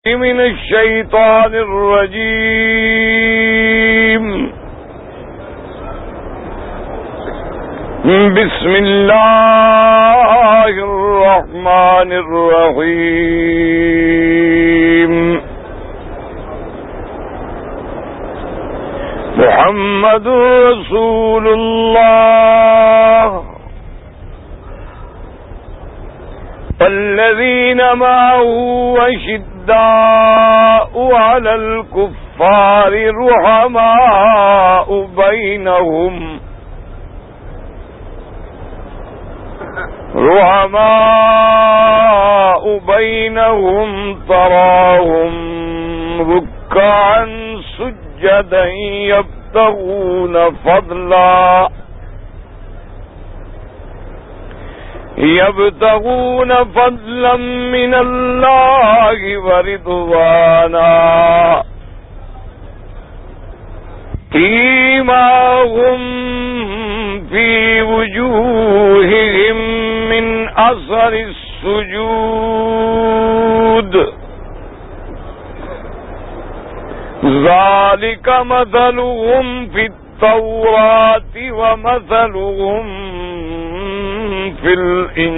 من الشيطان الرجيم. بسم الله الرحمن الرحيم. محمد رسول الله والذين معه أشداء على الكفار رحماء بينهم تراهم ركعا سجدا يبتغون فضلا من الله ورضوانا. سيماهم في وجوههم من أثر السجود ذلك مثلهم في التوراة ومثلهم في الإنجيل.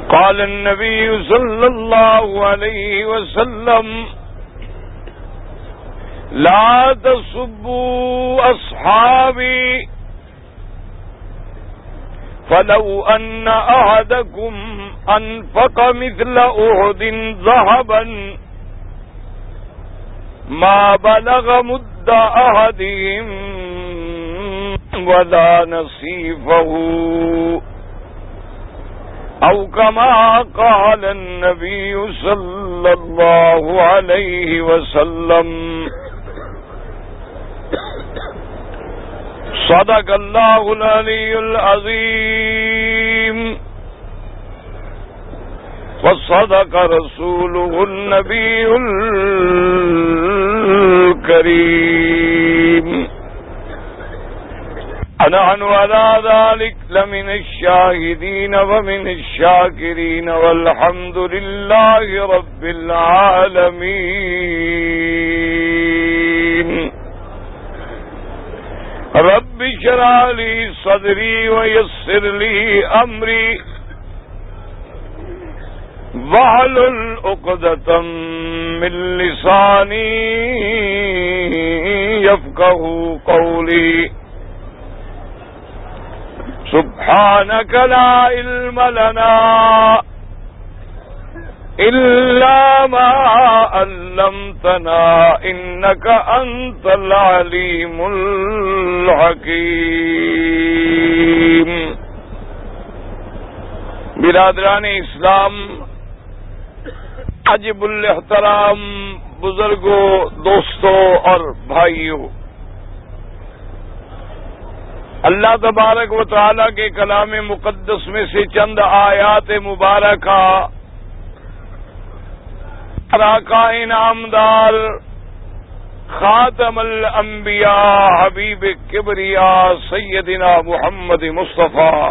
قال النبي صلى الله عليه وسلم لا تسبوا أصحابي فلو أن أحدكم أنفق مثل أحد ذهبا ما بلغ مد أحدهم ولا نصيفه أو كما قال النبي صلى الله عليه وسلم. صدق الله العلي العظيم وصدق رسوله النبي الكريم. ونحن على ذلك لمن الشاهدين ومن الشاكرين والحمد لله رب العالمين. رب اشرح لي صدري ويسر لي أمري واحلل عقدة من لساني يفقهوا قولي. سبحانك لا علم لنا إلا ما علمتنا إنك أنت العليم الحكيم. برادران اسلام، عجب الاحترام بزرگوں، دوستوں اور بھائیوں، اللہ تبارک و تعالی کے کلام مقدس میں سے چند آیات مبارکہ آقا انعامدار خاتم الانبیاء حبیب کبریاء سیدنا محمد مصطفیٰ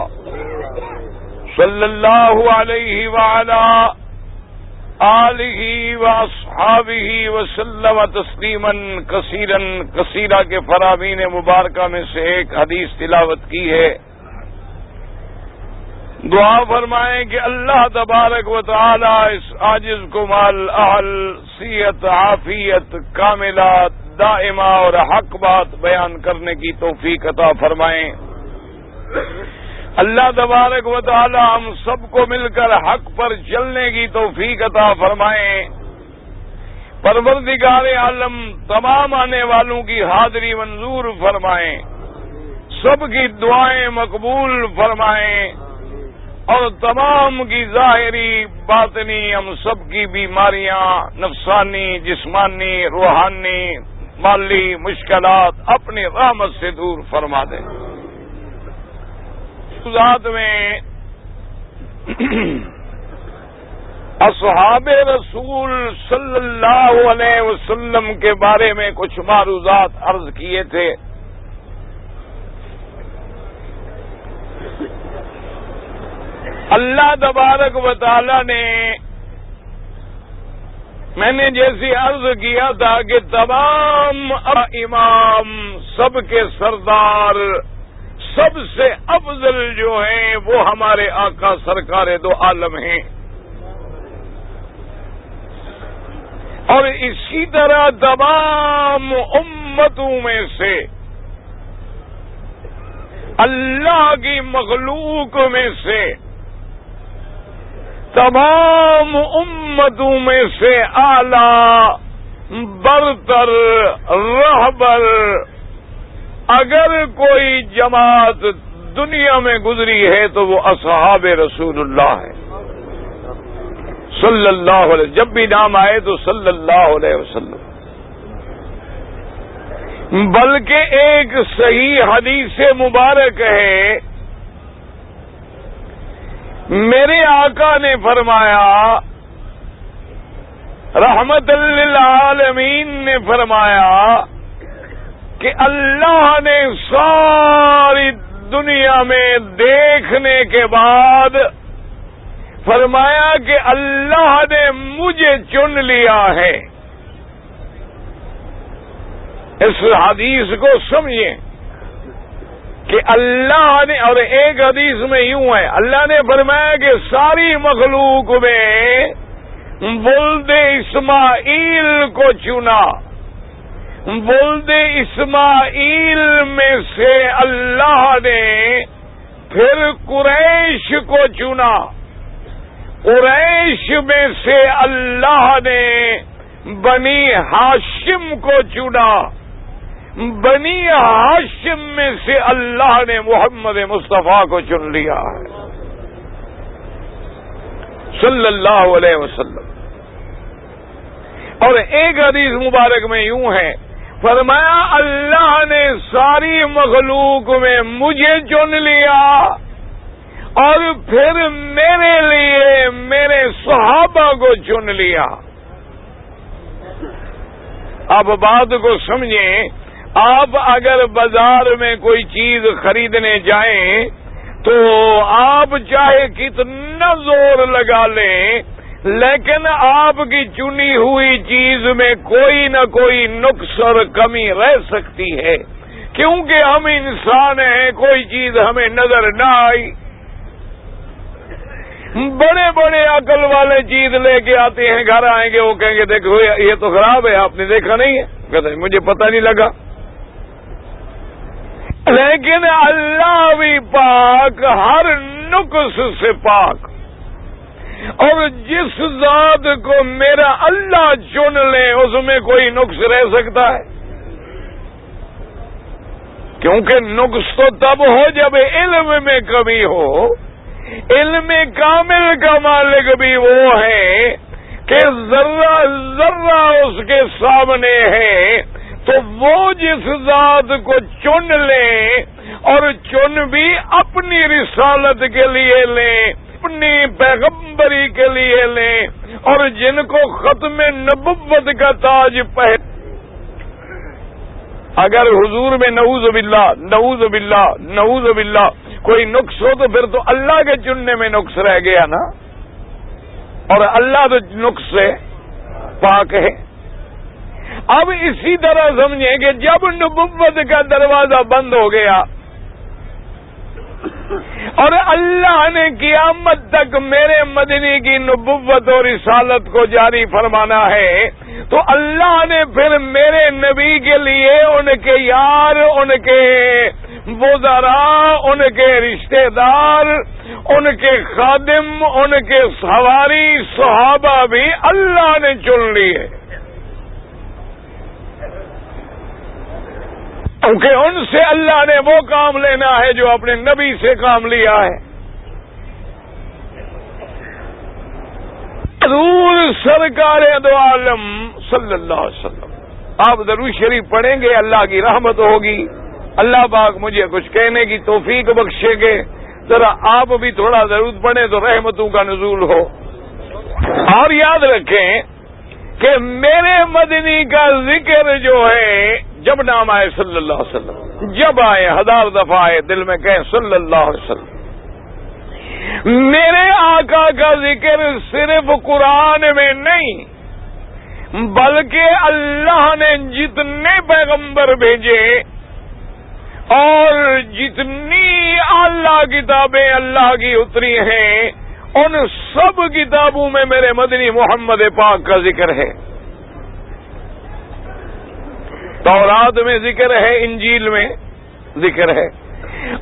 صلی اللہ علیہ وعلا آلہ واصحابہ وسلم تسلیما کثیرا کثیرا کے فرامین مبارکہ میں سے ایک حدیث تلاوت کی ہے. دعا فرمائیں کہ اللہ تبارک و تعالی اس عاجز کو مال اہل صحت عافیت کاملات دائمہ اور حق بات بیان کرنے کی توفیق عطا فرمائیں. اللہ تبارک و تعالی ہم سب کو مل کر حق پر چلنے کی توفیق عطا فرمائیں. پروردگار عالم تمام آنے والوں کی حاضری منظور فرمائیں، سب کی دعائیں مقبول فرمائیں اور تمام کی ظاہری باطنی ہم سب کی بیماریاں نفسانی جسمانی روحانی مالی مشکلات اپنی رحمت سے دور فرما دیں. ذات میں اصحاب رسول صلی اللہ علیہ وسلم کے بارے میں کچھ معروضات عرض کیے تھے. اللہ تبارک و تعالی نے، میں نے جیسی عرض کیا تھا کہ تمام امام، سب کے سردار، سب سے افضل جو ہیں وہ ہمارے آقا سرکار دو عالم ہیں. اور اسی طرح تمام امتوں میں سے، اللہ کی مخلوق میں سے، تمام امتوں میں سے اعلی برتر رہبر اگر کوئی جماعت دنیا میں گزری ہے تو وہ اصحاب رسول اللہ ہے صلی اللہ علیہ. جب بھی نام آئے تو صلی اللہ علیہ وسلم. بلکہ ایک صحیح حدیث مبارک ہے، میرے آقا نے فرمایا، رحمت للعالمین نے فرمایا کہ اللہ نے ساری دنیا میں دیکھنے کے بعد فرمایا کہ اللہ نے مجھے چن لیا ہے. اس حدیث کو سمجھیں کہ اللہ نے، اور ایک حدیث میں یوں ہے، اللہ نے فرمایا کہ ساری مخلوق میں ولد اسماعیل کو چنا. ولد اسماعیل میں سے اللہ نے پھر قریش کو چنا. قریش میں سے اللہ نے بنی ہاشم کو چنا. بنی ہاشم میں سے اللہ نے محمد مصطفیٰ کو چن لیا ہے صلی اللہ علیہ وسلم. اور ایک حدیث مبارک میں یوں ہے، فرمایا اللہ نے ساری مخلوق میں مجھے چن لیا اور پھر میرے لیے میرے صحابہ کو چن لیا. اب بات کو سمجھیں، آپ اگر بازار میں کوئی چیز خریدنے جائیں تو آپ چاہے کتنا زور لگا لیں، لیکن آپ کی چنی ہوئی چیز میں کوئی نہ کوئی نقص اور کمی رہ سکتی ہے، کیونکہ ہم انسان ہیں، کوئی چیز ہمیں نظر نہ آئی. بڑے بڑے عقل والے چیز لے کے آتے ہیں، گھر آئیں گے وہ کہیں گے دیکھو یہ تو خراب ہے، آپ نے دیکھا نہیں ہے، کہتے ہیں مجھے پتہ نہیں لگا. لیکن اللہ بھی پاک، ہر نقص سے پاک. اور جس ذات کو میرا اللہ چن لے اس میں کوئی نقص رہ سکتا ہے؟ کیونکہ نقص تو تب ہو جب علم میں کمی ہو. علم کامل کا مالک بھی وہ ہے کہ ذرہ ذرہ اس کے سامنے ہے، تو وہ جس ذات کو چن لیں اور چن بھی اپنی رسالت کے لیے لیں، اپنی پیغمبری کے لیے لیں، اور جن کو ختم نبوت کا تاج اگر حضور میں نعوذ باللہ نعوذ باللہ نعوذ باللہ کوئی نقص ہو تو پھر تو اللہ کے چننے میں نقص رہ گیا نا، اور اللہ تو نقص سے پاک ہے. اب اسی طرح سمجھیں کہ جب نبوت کا دروازہ بند ہو گیا اور اللہ نے قیامت تک میرے مدنی کی نبوت اور رسالت کو جاری فرمانا ہے، تو اللہ نے پھر میرے نبی کے لیے ان کے یار، ان کے وزراء، ان کے رشتہ دار، ان کے خادم، ان کے سواری صحابہ بھی اللہ نے چن لیے، کیونکہ ان سے اللہ نے وہ کام لینا ہے جو اپنے نبی سے کام لیا ہے. حضور سرکار دو عالم صلی اللہ علیہ وسلم، آپ درود شریف پڑھیں گے، اللہ کی رحمت ہوگی. اللہ پاک مجھے کچھ کہنے کی توفیق بخشے گے. ذرا آپ بھی تھوڑا درود پڑھیں تو رحمتوں کا نزول ہو. اور یاد رکھیں کہ میرے مدنی کا ذکر جو ہے، جب نام آئے صلی اللہ علیہ وسلم، جب آئے 1000 دفعہ آئے، دل میں کہیں صلی اللہ علیہ وسلم. میرے آقا کا ذکر صرف قرآن میں نہیں بلکہ اللہ نے جتنے پیغمبر بھیجے اور جتنی اعلیٰ کتابیں اللہ کی اتری ہیں ان سب کتابوں میں میرے مدنی محمد پاک کا ذکر ہے. تورات میں ذکر ہے، انجیل میں ذکر ہے،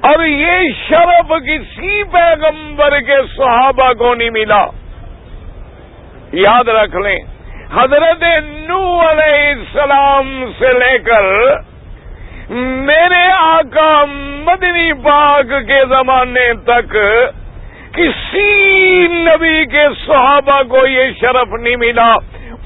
اور یہ شرف کسی پیغمبر کے صحابہ کو نہیں ملا. یاد رکھ لیں، حضرت نوح علیہ السلام سے لے کر میرے آقا مدنی پاک کے زمانے تک کسی نبی کے صحابہ کو یہ شرف نہیں ملا.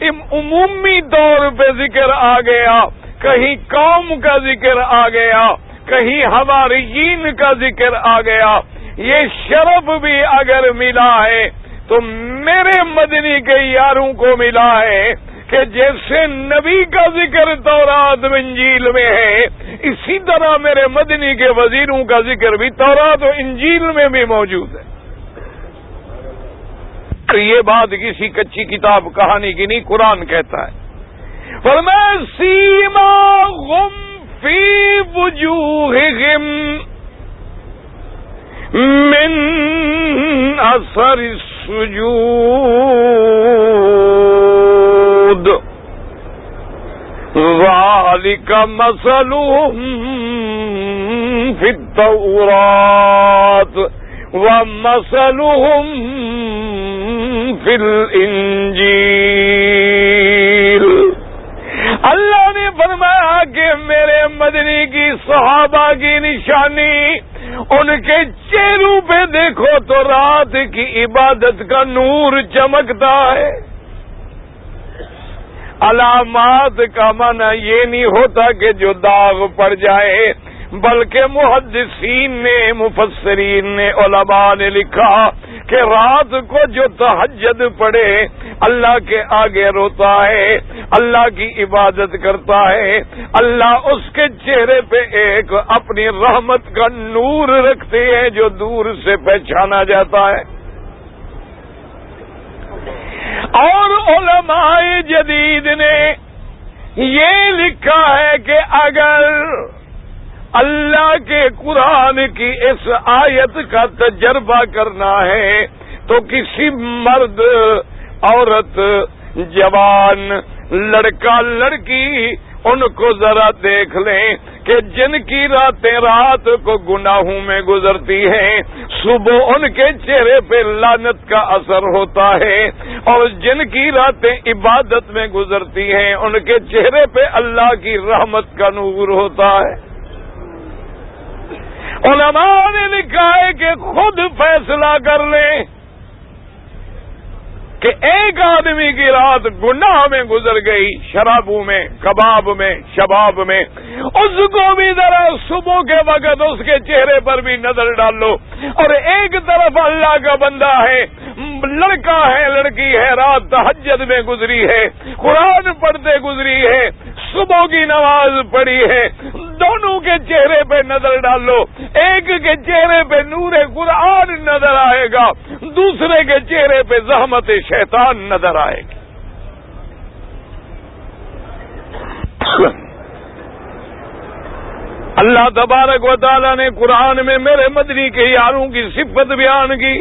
عمومی طور پہ ذکر آ گیا، کہیں قوم کا ذکر آ گیا، کہیں حواریین کا ذکر آ گیا. یہ شرف بھی اگر ملا ہے تو میرے مدنی کے یاروں کو ملا ہے کہ جیسے نبی کا ذکر تورات و انجیل میں ہے، اسی طرح میرے مدنی کے وزیروں کا ذکر بھی تورات و انجیل میں بھی موجود ہے. یہ بات کسی کچی کتاب کہانی کی نہیں، قرآن کہتا ہے. فرمایا سیماہم فی وجوہہم من اثر السجود ذالک مثلہم فی التورات ومثلہم فی الانجیل. اللہ نے فرمایا کہ میرے مدنی کی صحابہ کی نشانی ان کے چہروں پہ دیکھو تو رات کی عبادت کا نور چمکتا ہے. علامات کا معنی یہ نہیں ہوتا کہ جو داغ پڑ جائے، بلکہ محدثین نے، مفسرین نے، علماء نے لکھا کہ رات کو جو تہجد پڑھے اللہ کے آگے روتا ہے، اللہ کی عبادت کرتا ہے، اللہ اس کے چہرے پہ ایک اپنی رحمت کا نور رکھتے ہیں جو دور سے پہچانا جاتا ہے. اور علماء جدید نے یہ لکھا ہے کہ اگر اللہ کے قرآن کی اس آیت کا تجربہ کرنا ہے تو کسی مرد، عورت، جوان، لڑکا، لڑکی ان کو ذرا دیکھ لیں کہ جن کی راتیں رات کو گناہوں میں گزرتی ہیں، صبح ان کے چہرے پہ لعنت کا اثر ہوتا ہے، اور جن کی راتیں عبادت میں گزرتی ہیں ان کے چہرے پہ اللہ کی رحمت کا نور ہوتا ہے. علماء نے لکھا ہے کہ خود فیصلہ کر لیں کہ ایک آدمی کی رات گناہ میں گزر گئی، شرابوں میں، کباب میں، شباب میں، اس کو بھی ذرا صبح کے وقت اس کے چہرے پر بھی نظر ڈال لو. اور ایک طرف اللہ کا بندہ ہے، لڑکا ہے، لڑکی ہے، رات تہجد میں گزری ہے، قرآن پڑھتے گزری ہے، صبح کی نماز پڑھی ہے، دونوں کے چہرے پہ نظر ڈال لو. ایک کے چہرے پہ نور قرآن نظر آئے گا، دوسرے کے چہرے پہ زحمت شیطان نظر آئے گی. اللہ تبارک و تعالی نے قرآن میں میرے مدنی کے یاروں کی صفت بیان کی.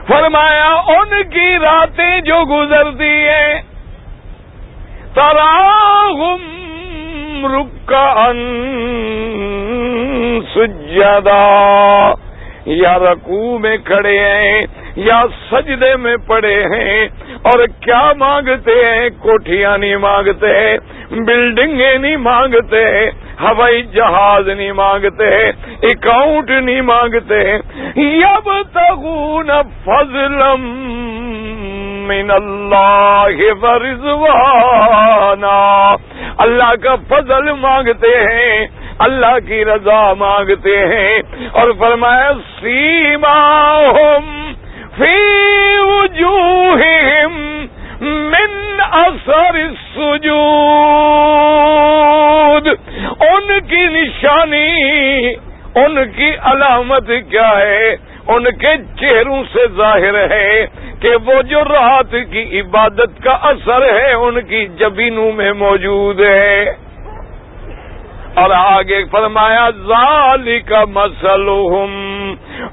فرمایا ان کی راتیں جو گزرتی ہیں تراہم رکعا سجدا، یا رکوع میں کھڑے ہیں یا سجدے میں پڑے ہیں، اور کیا مانگتے ہیں؟ کوٹھیاں نہیں مانگتے، بلڈنگیں نہیں مانگتے، ہوائی جہاز نہیں مانگتے، اکاؤنٹ نہیں مانگتے. یبتغون فضلا من اللہ ورضوانا، اللہ کا فضل مانگتے ہیں، اللہ کی رضا مانگتے ہیں. اور فرمایا سیماہم فی وجوہہم من اثر السجود، ان کی نشانی ان کی علامت کیا ہے؟ ان کے چہروں سے ظاہر ہے کہ وہ جو رات کی عبادت کا اثر ہے ان کی جبینوں میں موجود ہے۔ اور آگے فرمایا ذالک مثلہم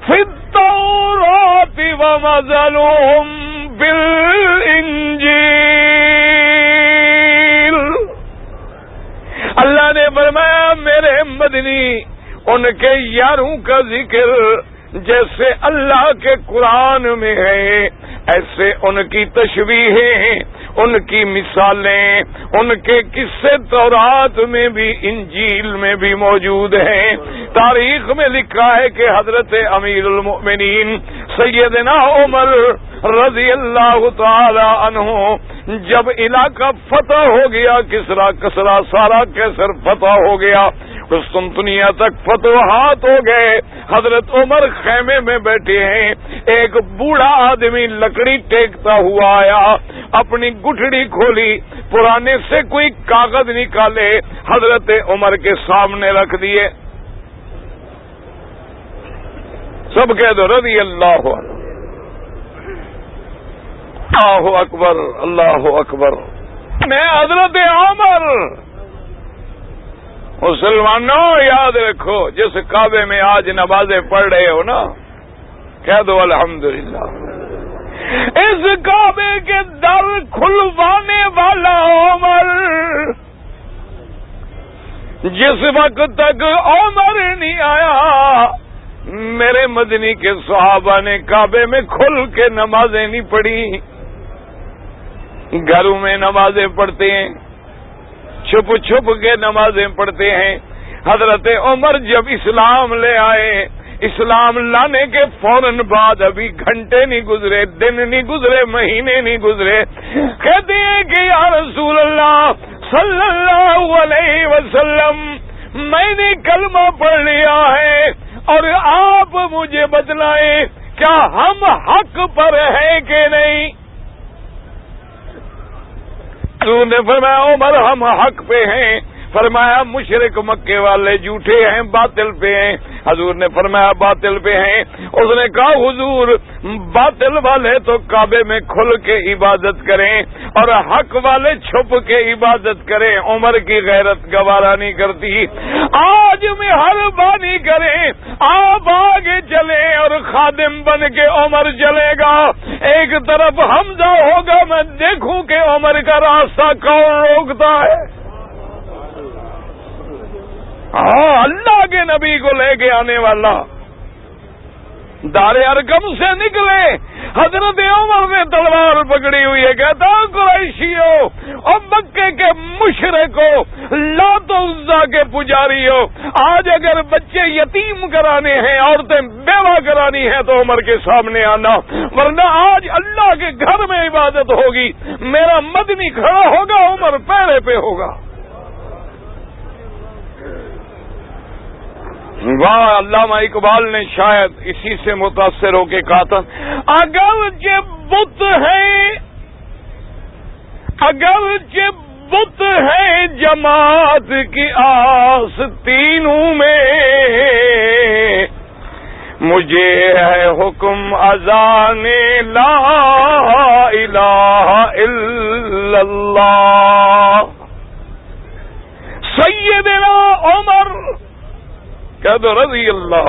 فی التوراۃ ومثلہم بالانجیل۔ اللہ نے فرمایا میرے مدنی ان کے یاروں کا ذکر جیسے اللہ کے قرآن میں ہے، ایسے ان کی تشبیہیں، ان کی مثالیں، ان کے قصے تورات میں بھی انجیل میں بھی موجود ہیں۔ تاریخ میں لکھا ہے کہ حضرت امیر المؤمنین سیدنا عمر رضی اللہ تعالی عنہ جب علاقہ فتح ہو گیا، کسرا سارا کیسر فتح ہو گیا، قسطنطنیہ تک فتوحات ہو گئے، حضرت عمر خیمے میں بیٹھے ہیں، ایک بوڑھا آدمی لکڑی ٹیکتا ہوا آیا، اپنی گٹھڑی کھولی، پرانے سے کوئی کاغذ نکالے، حضرت عمر کے سامنے رکھ دیے۔ سب کہہ دو رضی اللہ عنہ۔ اللہ اکبر، اللہ اکبر۔ میں حضرت عمر، مسلمانوں یاد رکھو جس کعبے میں آج نمازیں پڑھ رہے ہو نا، کہہ دو الحمدللہ، اس کعبے کے در کھلوانے والا عمر۔ جس وقت تک عمر نہیں آیا میرے مدنی کے صحابہ نے کعبے میں کھل کے نمازیں نہیں پڑھی۔ گھروں میں نمازیں پڑھتے ہیں، چھپ چھپ کے نمازیں پڑھتے ہیں۔ حضرت عمر جب اسلام لے آئے، اسلام لانے کے فوراً بعد ابھی گھنٹے نہیں گزرے، دن نہیں گزرے، مہینے نہیں گزرے، کہتے ہیں کہ یا رسول اللہ صلی اللہ علیہ وسلم میں نے کلمہ پڑھ لیا ہے اور آپ مجھے بتلائیں کیا ہم حق پر ہیں کہ نہیں؟ حضور نے فرمایا عمر ہم حق پہ ہیں۔ فرمایا مشرک مکے والے جھوٹے ہیں، باطل پہ ہیں۔ حضور نے فرمایا باطل پہ ہیں۔ اس نے کہا حضور باطل والے تو کعبے میں کھل کے عبادت کریں اور حق والے چھپ کے عبادت کریں، عمر کی غیرت گوارا نہیں کرتی۔ آج میں ہر بانی کریں، آپ آگے چلیں اور خادم بن کے عمر چلے گا، ایک طرف حمزہ ہوگا، میں دیکھوں کہ عمر کا راستہ کون روکتا ہے۔ ہاں اللہ کے نبی کو لے کے آنے والا دار ارقم سے نکلے، حضرت عمر نے تلوار پکڑی ہوئی ہے، کہتا قریشیو اور مکے کے مشرکو، لات و عزا کے پجاری ہو، آج اگر بچے یتیم کرانے ہیں، عورتیں بیوہ کرانی ہیں تو عمر کے سامنے آنا، ورنہ آج اللہ کے گھر میں عبادت ہوگی، میرا مدنی کھڑا ہوگا، عمر پیرے پہ ہوگا۔ واہ، علامہ اقبال نے شاید اسی سے متاثر ہو کے کہا تھا، اگرچہ بت ہے جماعت کی آستینوں میں، مجھے ہے حکم اذان لا الہ الا اللہ۔ سیدنا عمر کہہ دو رضی اللہ،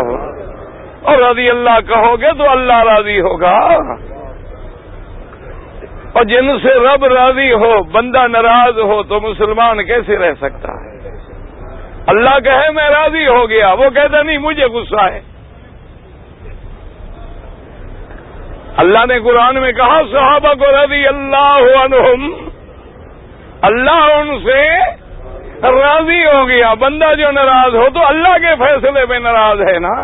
اور رضی اللہ کہو گے تو اللہ راضی ہوگا، اور جن سے رب راضی ہو بندہ ناراض ہو تو مسلمان کیسے رہ سکتا ہے؟ اللہ کہے میں راضی ہو گیا، وہ کہتا نہیں مجھے غصہ ہے۔ اللہ نے قرآن میں کہا صحابہ کو رضی اللہ عنہم، اللہ ان سے راضی ہو گیا۔ بندہ جو ناراض ہو تو اللہ کے فیصلے پہ ناراض ہے نا،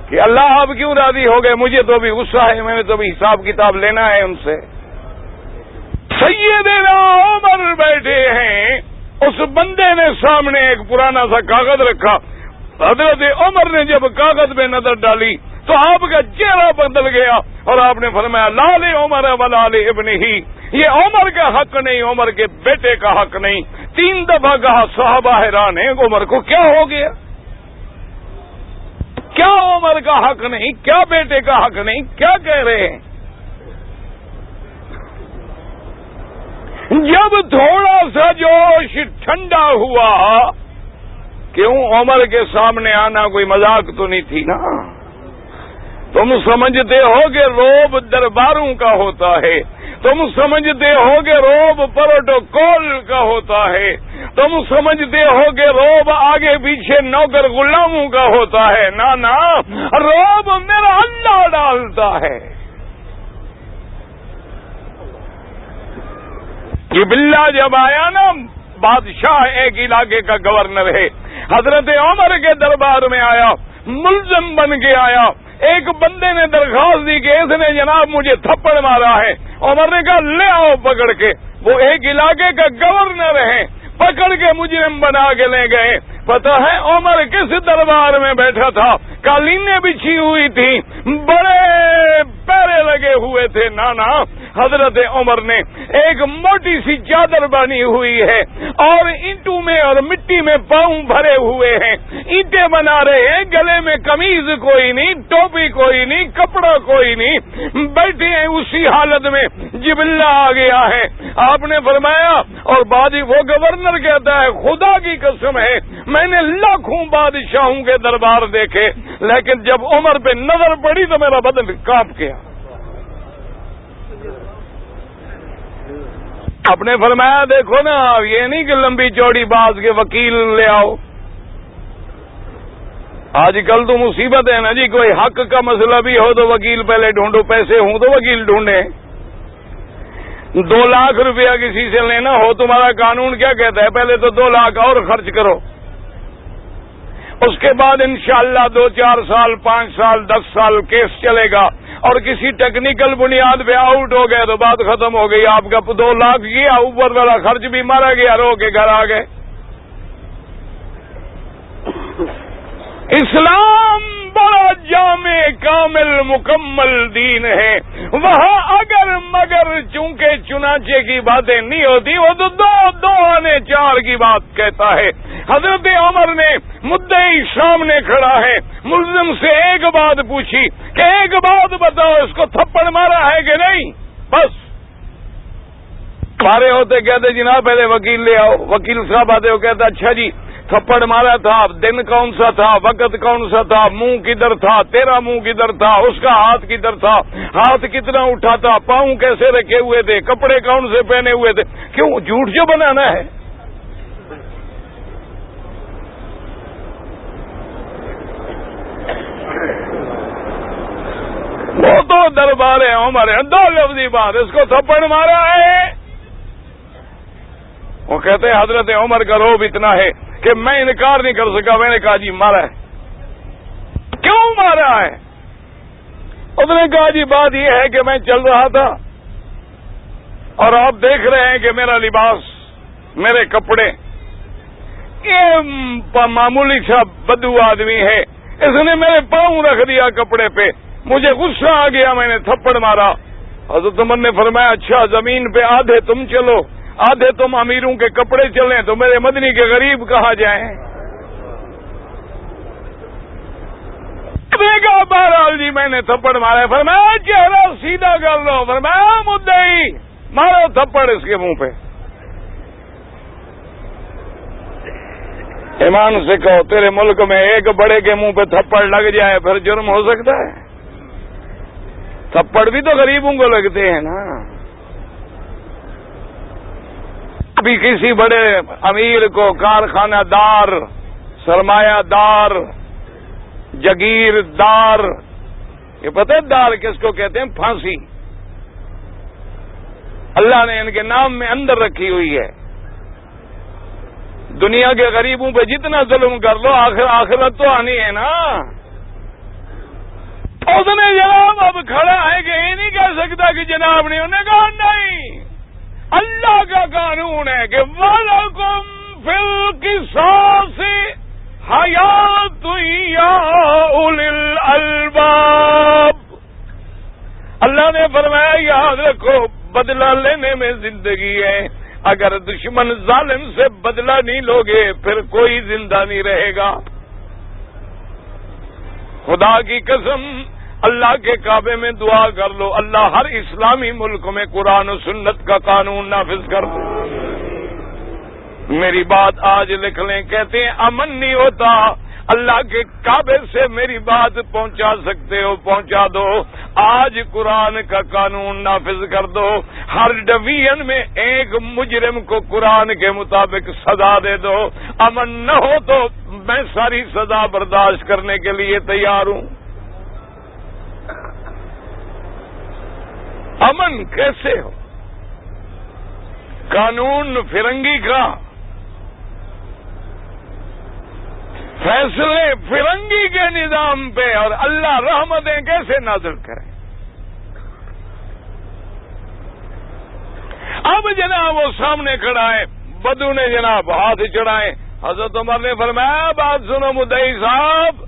کہ اللہ آپ کیوں راضی ہو گئے، مجھے تو بھی غصہ ہے، میں نے تو بھی حساب کتاب لینا ہے ان سے۔ سیدنا عمر بیٹھے ہیں، اس بندے نے سامنے ایک پرانا سا کاغذ رکھا، حضرت عمر نے جب کاغذ میں نظر ڈالی تو آپ کا چہرہ بدل گیا اور آپ نے فرمایا لال عمر ولال ابن ہی، یہ عمر کا حق نہیں، عمر کے بیٹے کا حق نہیں۔ 3 دفعہ کہا، صحابہ حیران ہیں عمر کو کیا ہو گیا۔ کیا عمر کا حق نہیں، کیا بیٹے کا حق نہیں، کیا کہہ رہے ہیں؟ جب تھوڑا سا جوش ٹھنڈا ہوا، کیوں عمر کے سامنے آنا کوئی مذاق تو نہیں تھی نا؟ تم سمجھتے ہو کہ روب درباروں کا ہوتا ہے، تم سمجھتے ہو کہ روب پروٹوکول کا ہوتا ہے، تم سمجھتے ہو کہ روب آگے پیچھے نوکر غلاموں کا ہوتا ہے، نا روب میرا اللہ ڈالتا ہے۔ یہ بلّہ جب آیا نا، بادشاہ ایک علاقے کا گورنر ہے، حضرت عمر کے دربار میں آیا، ملزم بن کے آیا۔ ایک بندے نے درخواست دی کہ اس نے جناب مجھے تھپڑ مارا ہے۔ عمر نے کہا لے آؤ پکڑ کے۔ وہ ایک علاقے کا گورنر ہے، پکڑ کے مجرم بنا کے لے گئے۔ پتہ ہے عمر کس دربار میں بیٹھا تھا؟ قالینیں بچھی ہوئی تھی، بڑے پیرے لگے ہوئے تھے۔ نانا حضرت عمر نے ایک موٹی سی چادر بنی ہوئی ہے اور اینٹوں میں اور مٹی میں پاؤں بھرے ہوئے ہیں، اینٹیں بنا رہے ہیں، گلے میں قمیض کوئی نہیں، ٹوپی کوئی نہیں، کپڑا کوئی نہیں، بیٹھے ہیں اسی حالت میں۔ جبلہ آ گیا ہے۔ آپ نے فرمایا، اور بعد وہ گورنر کہتا ہے خدا کی قسم ہے میں نے لاکھوں بادشاہوں کے دربار دیکھے، لیکن جب عمر پہ نظر پڑی تو میرا بدن کانپ گیا۔ آپ نے فرمایا دیکھو نا، یہ نہیں کہ لمبی چوڑی بات کے وکیل لے آؤ۔ آج کل تو مصیبت ہے نا جی، کوئی حق کا مسئلہ بھی ہو تو وکیل پہلے ڈھونڈو، پیسے ہوں تو وکیل ڈھونڈے۔ 2 لاکھ روپیہ کسی سے لینا ہو، تمہارا قانون کیا کہتا ہے؟ پہلے تو 2 لاکھ اور خرچ کرو، اس کے بعد انشاءاللہ 2 4 سال 5 سال 10 سال کیس چلے گا، اور کسی ٹیکنیکل بنیاد پہ آؤٹ ہو گئے تو بات ختم ہو گئی۔ آپ کا 2 لاکھ کیا، اوپر والا خرچ بھی مارا گیا، رو کے گھر آ گئے۔ اسلام بڑا جامع کامل مکمل دین ہے، وہاں اگر مگر چونکہ چنانچہ کی باتیں نہیں ہوتی، وہ تو 2 آنے 4 کی بات کہتا ہے۔ حضرت عمر نے مدعی سامنے کھڑا ہے، ملزم سے ایک بات پوچھی کہ ایک بات بتاؤ، اس کو تھپڑ مارا ہے کہ نہیں؟ بس مارے ہوتے کہتے جناب پہلے وکیل لے آؤ۔ وکیل صاحب آتے ہو، کہتا اچھا جی تھپڑ مارا تھا، دن کون سا تھا، وقت کون سا تھا، منہ کدھر تھا، تیرا منہ کدھر تھا، اس کا ہاتھ کدھر تھا، ہاتھ کتنا اٹھا تھا، پاؤں کیسے رکھے ہوئے تھے، کپڑے کون سے پہنے ہوئے تھے؟ کیوں جھوٹ جو بنانا ہے؟ وہ تو دربار ہے عمر ہے، 2 لفظی بات، اس کو تھپڑ مارا ہے۔ وہ کہتے ہیں حضرت عمر کا روب اتنا ہے کہ میں انکار نہیں کر سکا، میں نے کہا جی مارا ہے۔ کیوں مارا ہے؟ اس نے کہا جی بات یہ ہے کہ میں چل رہا تھا اور آپ دیکھ رہے ہیں کہ میرا لباس، میرے کپڑے، یہ معمولی سا بدو آدمی ہے، اس نے میرے پاؤں رکھ دیا کپڑے پہ، مجھے غصہ آ گیا، میں نے تھپڑ مارا۔ حضرت عمر نے فرمایا اچھا زمین پہ آدھے تم چلو، آدھے تم امیروں کے کپڑے چلیں، تو میرے مدنی کے غریب کہاں جائیں؟ دیکھا بہرحال جی میں نے تھپڑ مارا، فرمایا چہرہ سیدھا کر لو، فرمایا مدعی مارو تھپڑ اس کے منہ پہ۔ ایمان سے کہو تیرے ملک میں ایک بڑے کے منہ پہ تھپڑ لگ جائے پھر جرم ہو سکتا ہے؟ تھپڑ بھی تو غریبوں کو لگتے ہیں نا۔ ابھی کسی بڑے امیر کو کارخانہ دار، سرمایہ دار، جگیر دار، یہ پتہ ہے دار کس کو کہتے ہیں؟ پھانسی اللہ نے ان کے نام میں اندر رکھی ہوئی ہے۔ دنیا کے غریبوں پہ جتنا ظلم کر لو آخرت تو آنی ہے نا۔ اس نے جناب اب کھڑا ہے کہ یہ نہیں کہہ سکتا کہ جناب نے، انہوں نے کہا نہیں، اللہ کا قانون ہے کہ وَلَكُمْ فِي الْقِصَاصِ حَيَاةٌ يَا أُولِي الْأَلْبَابِ۔ اللہ نے فرمایا یاد رکھو بدلہ لینے میں زندگی ہے، اگر دشمن ظالم سے بدلہ نہیں لوگے پھر کوئی زندہ نہیں رہے گا۔ خدا کی قسم اللہ کے کعبے میں دعا کر لو، اللہ ہر اسلامی ملک میں قرآن و سنت کا قانون نافذ کر دو۔ میری بات آج لکھ لیں، کہتے ہیں امن نہیں ہوتا، اللہ کے کعبے سے میری بات پہنچا سکتے ہو پہنچا دو۔ آج قرآن کا قانون نافذ کر دو، ہر ڈویژن میں ایک مجرم کو قرآن کے مطابق سزا دے دو۔ امن نہ ہو تو میں ساری سزا برداشت کرنے کے لیے تیار ہوں۔ امن کیسے ہو؟ قانون فرنگی کا، فیصلے فرنگی کے نظام پہ، اور اللہ رحمتیں کیسے نازل کرے؟ اب جناب وہ سامنے کھڑا ہے، بدو نے جناب ہاتھ چڑھائے، حضرت عمر نے فرمایا بات سنو مدعی صاحب،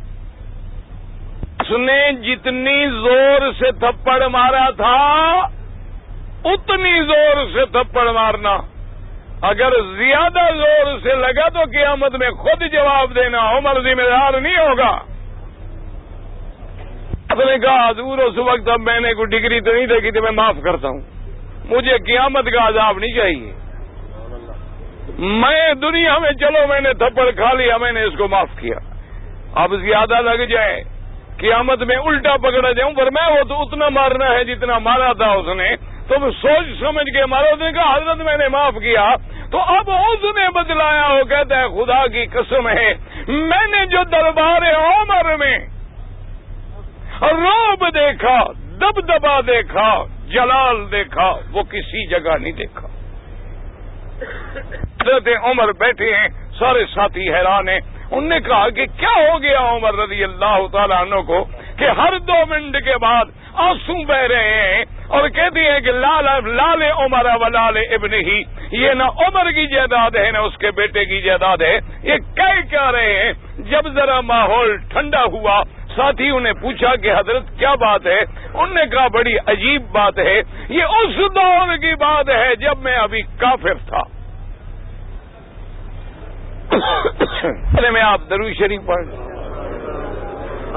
اس نے جتنی زور سے تھپڑ مارا تھا اتنی زور سے تھپڑ مارنا، اگر زیادہ زور سے لگا تو قیامت میں خود جواب دینا، عمر ذمہ دار نہیں ہوگا۔ اس نے کہا حضور اس وقت اب میں نے کوئی ڈگری تو نہیں دیکھی تھی، میں معاف کرتا ہوں، مجھے قیامت کا عذاب نہیں چاہیے، میں دنیا میں چلو میں نے تھپڑ کھا لیا، میں نے اس کو معاف کیا، اب زیادہ لگ جائے قیامت میں الٹا پکڑا جاؤں، پر میں وہ تو اتنا مارنا ہے جتنا مارا تھا اس نے، تم سوچ سمجھ کے مارو۔ اس نے کہا حضرت میں نے معاف کیا، تو اب اس نے بدلایا، وہ کہتا ہے خدا کی قسم ہے میں نے جو دربار عمر میں رعب دیکھا، دبدبا دیکھا، جلال دیکھا، وہ کسی جگہ نہیں دیکھا۔ حضرت عمر بیٹھے ہیں، سارے ساتھی حیران ہیں، انہوں نے کہا کہ کیا ہو گیا عمر رضی اللہ تعالیٰ عنہ کو کہ ہر 2 منٹ کے بعد آنسو بہ رہے ہیں اور کہتے ہیں کہ لال عمر و لال ابن ہی، یہ نہ عمر کی جائیداد ہے نہ اس کے بیٹے کی جائیداد ہے، یہ کہہ کیا رہے ہیں؟ جب ذرا ماحول ٹھنڈا ہوا، ساتھیوں نے پوچھا کہ حضرت کیا بات ہے؟ انہوں نے کہا بڑی عجیب بات ہے، یہ اس دور کی بات ہے جب میں ابھی کافر تھا۔ میں آپ درود شریف پڑھ،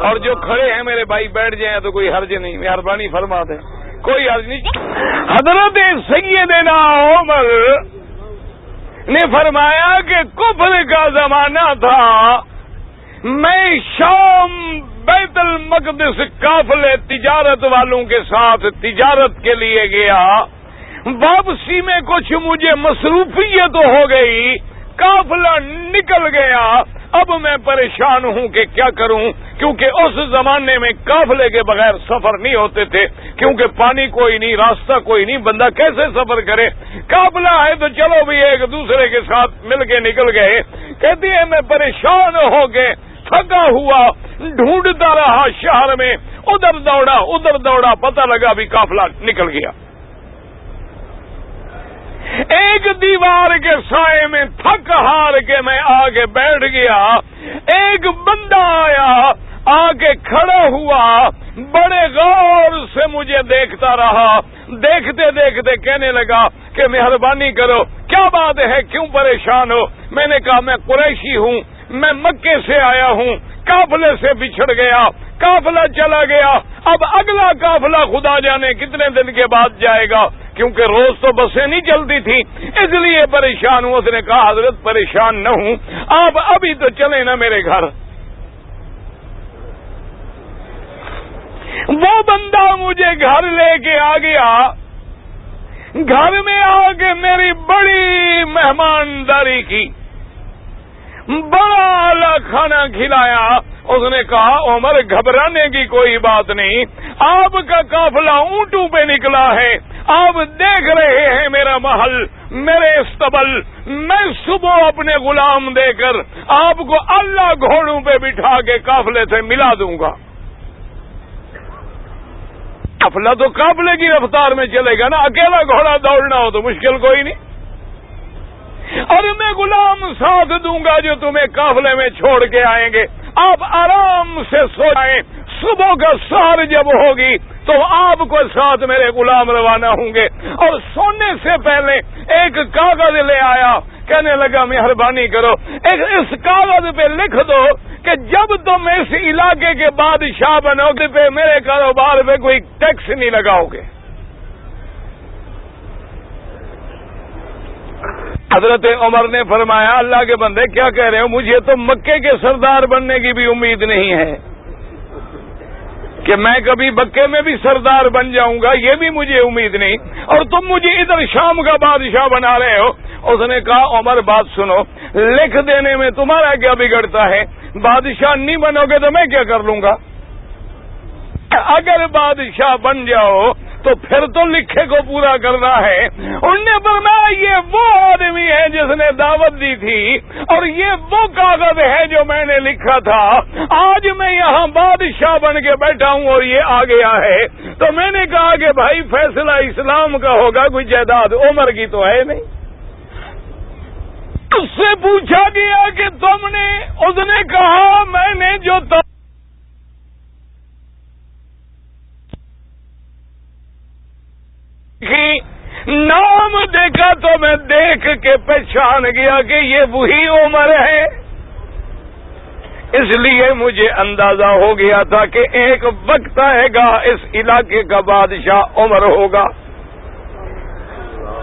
اور جو کھڑے ہیں میرے بھائی بیٹھ جائیں تو کوئی حرج نہیں، مہربانی فرما دیں، کوئی حرج نہیں۔ حضرت سیدنا عمر نے فرمایا کہ کفر کا زمانہ تھا، میں شام بیت المقدس قافلے تجارت والوں کے ساتھ تجارت کے لیے گیا، واپسی میں کچھ مجھے مصروفیت ہو گئی، قافلہ نکل گیا، اب میں پریشان ہوں کہ کیا کروں، کیونکہ اس زمانے میں قافلے کے بغیر سفر نہیں ہوتے تھے، کیونکہ پانی کوئی نہیں، راستہ کوئی نہیں، بندہ کیسے سفر کرے؟ قافلہ ہے تو چلو بھی ایک دوسرے کے ساتھ مل کے نکل گئے۔ کہتی ہے میں پریشان ہو کے تھکا ہوا ڈھونڈتا رہا شہر میں، ادھر دوڑا، پتہ لگا بھی قافلہ نکل گیا۔ ایک دیوار کے سائے میں تھک ہار کے میں آگے بیٹھ گیا، ایک بندہ آیا، آگے کھڑا ہوا، بڑے غور سے مجھے دیکھتا رہا، دیکھتے دیکھتے کہنے لگا کہ مہربانی کرو، کیا بات ہے، کیوں پریشان ہو؟ میں نے کہا میں قریشی ہوں، میں مکے سے آیا ہوں، قافلے سے بچھڑ گیا، قافلہ چلا گیا، اب اگلا قافلہ خدا جانے کتنے دن کے بعد جائے گا، کیونکہ روز تو بسیں نہیں چلتی تھی، اس لیے پریشان ہوں۔ اس نے کہا حضرت پریشان نہ ہوں، آپ ابھی تو چلیں نا میرے گھر۔ وہ بندہ مجھے گھر لے کے آ گیا، گھر میں آ کے میری بڑی مہمانداری کی، بڑا اعلیٰ کھانا کھلایا۔ اس نے کہا عمر گھبرانے کی کوئی بات نہیں، آپ کا قافلہ اونٹوں پہ نکلا ہے، آپ دیکھ رہے ہیں میرا محل، میرے استبل، میں صبح اپنے غلام دے کر آپ کو اللہ گھوڑوں پہ بٹھا کے قافلے سے ملا دوں گا۔ قافلہ تو قافلے کی رفتار میں چلے گا نا، اکیلا گھوڑا دوڑنا ہو تو مشکل کوئی نہیں، اور میں غلام ساتھ دوں گا جو تمہیں قافلے میں چھوڑ کے آئیں گے، آپ آرام سے سو جائیں، صبح کا سحر جب ہوگی تو آپ کو ساتھ میرے غلام روانہ ہوں گے. اور سونے سے پہلے ایک کاغذ لے آیا, کہنے لگا مہربانی کرو اس کاغذ پہ لکھ دو کہ جب تم اس علاقے کے بادشاہ بنو گے پہ میرے کاروبار پہ کوئی ٹیکس نہیں لگاؤ گے. حضرت عمر نے فرمایا اللہ کے بندے کیا کہہ رہے ہو, مجھے تو مکے کے سردار بننے کی بھی امید نہیں ہے کہ میں کبھی مکے میں بھی سردار بن جاؤں گا, یہ بھی مجھے امید نہیں, اور تم مجھے ادھر شام کا بادشاہ بنا رہے ہو. اس نے کہا عمر بات سنو, لکھ دینے میں تمہارا کیا بگڑتا ہے, بادشاہ نہیں بنو گے تو میں کیا کر لوں گا, اگر بادشاہ بن جاؤ تو پھر تو لکھے کو پورا کرنا ہے. انہوں نے فرمایا یہ وہ آدمی ہے جس نے دعوت دی تھی اور یہ وہ کاغذ ہے جو میں نے لکھا تھا. آج میں یہاں بادشاہ بن کے بیٹھا ہوں اور یہ آ گیا ہے. تو میں نے کہا کہ بھائی فیصلہ اسلام کا ہوگا, کوئی جائیداد عمر کی تو ہے نہیں. اس سے پوچھا گیا کہ تم نے, اس نے کہا میں نے جو نام دیکھا تو میں دیکھ کے پہچان گیا کہ یہ وہی عمر ہے. اس لیے مجھے اندازہ ہو گیا تھا کہ ایک وقت آئے گا اس علاقے کا بادشاہ عمر ہوگا.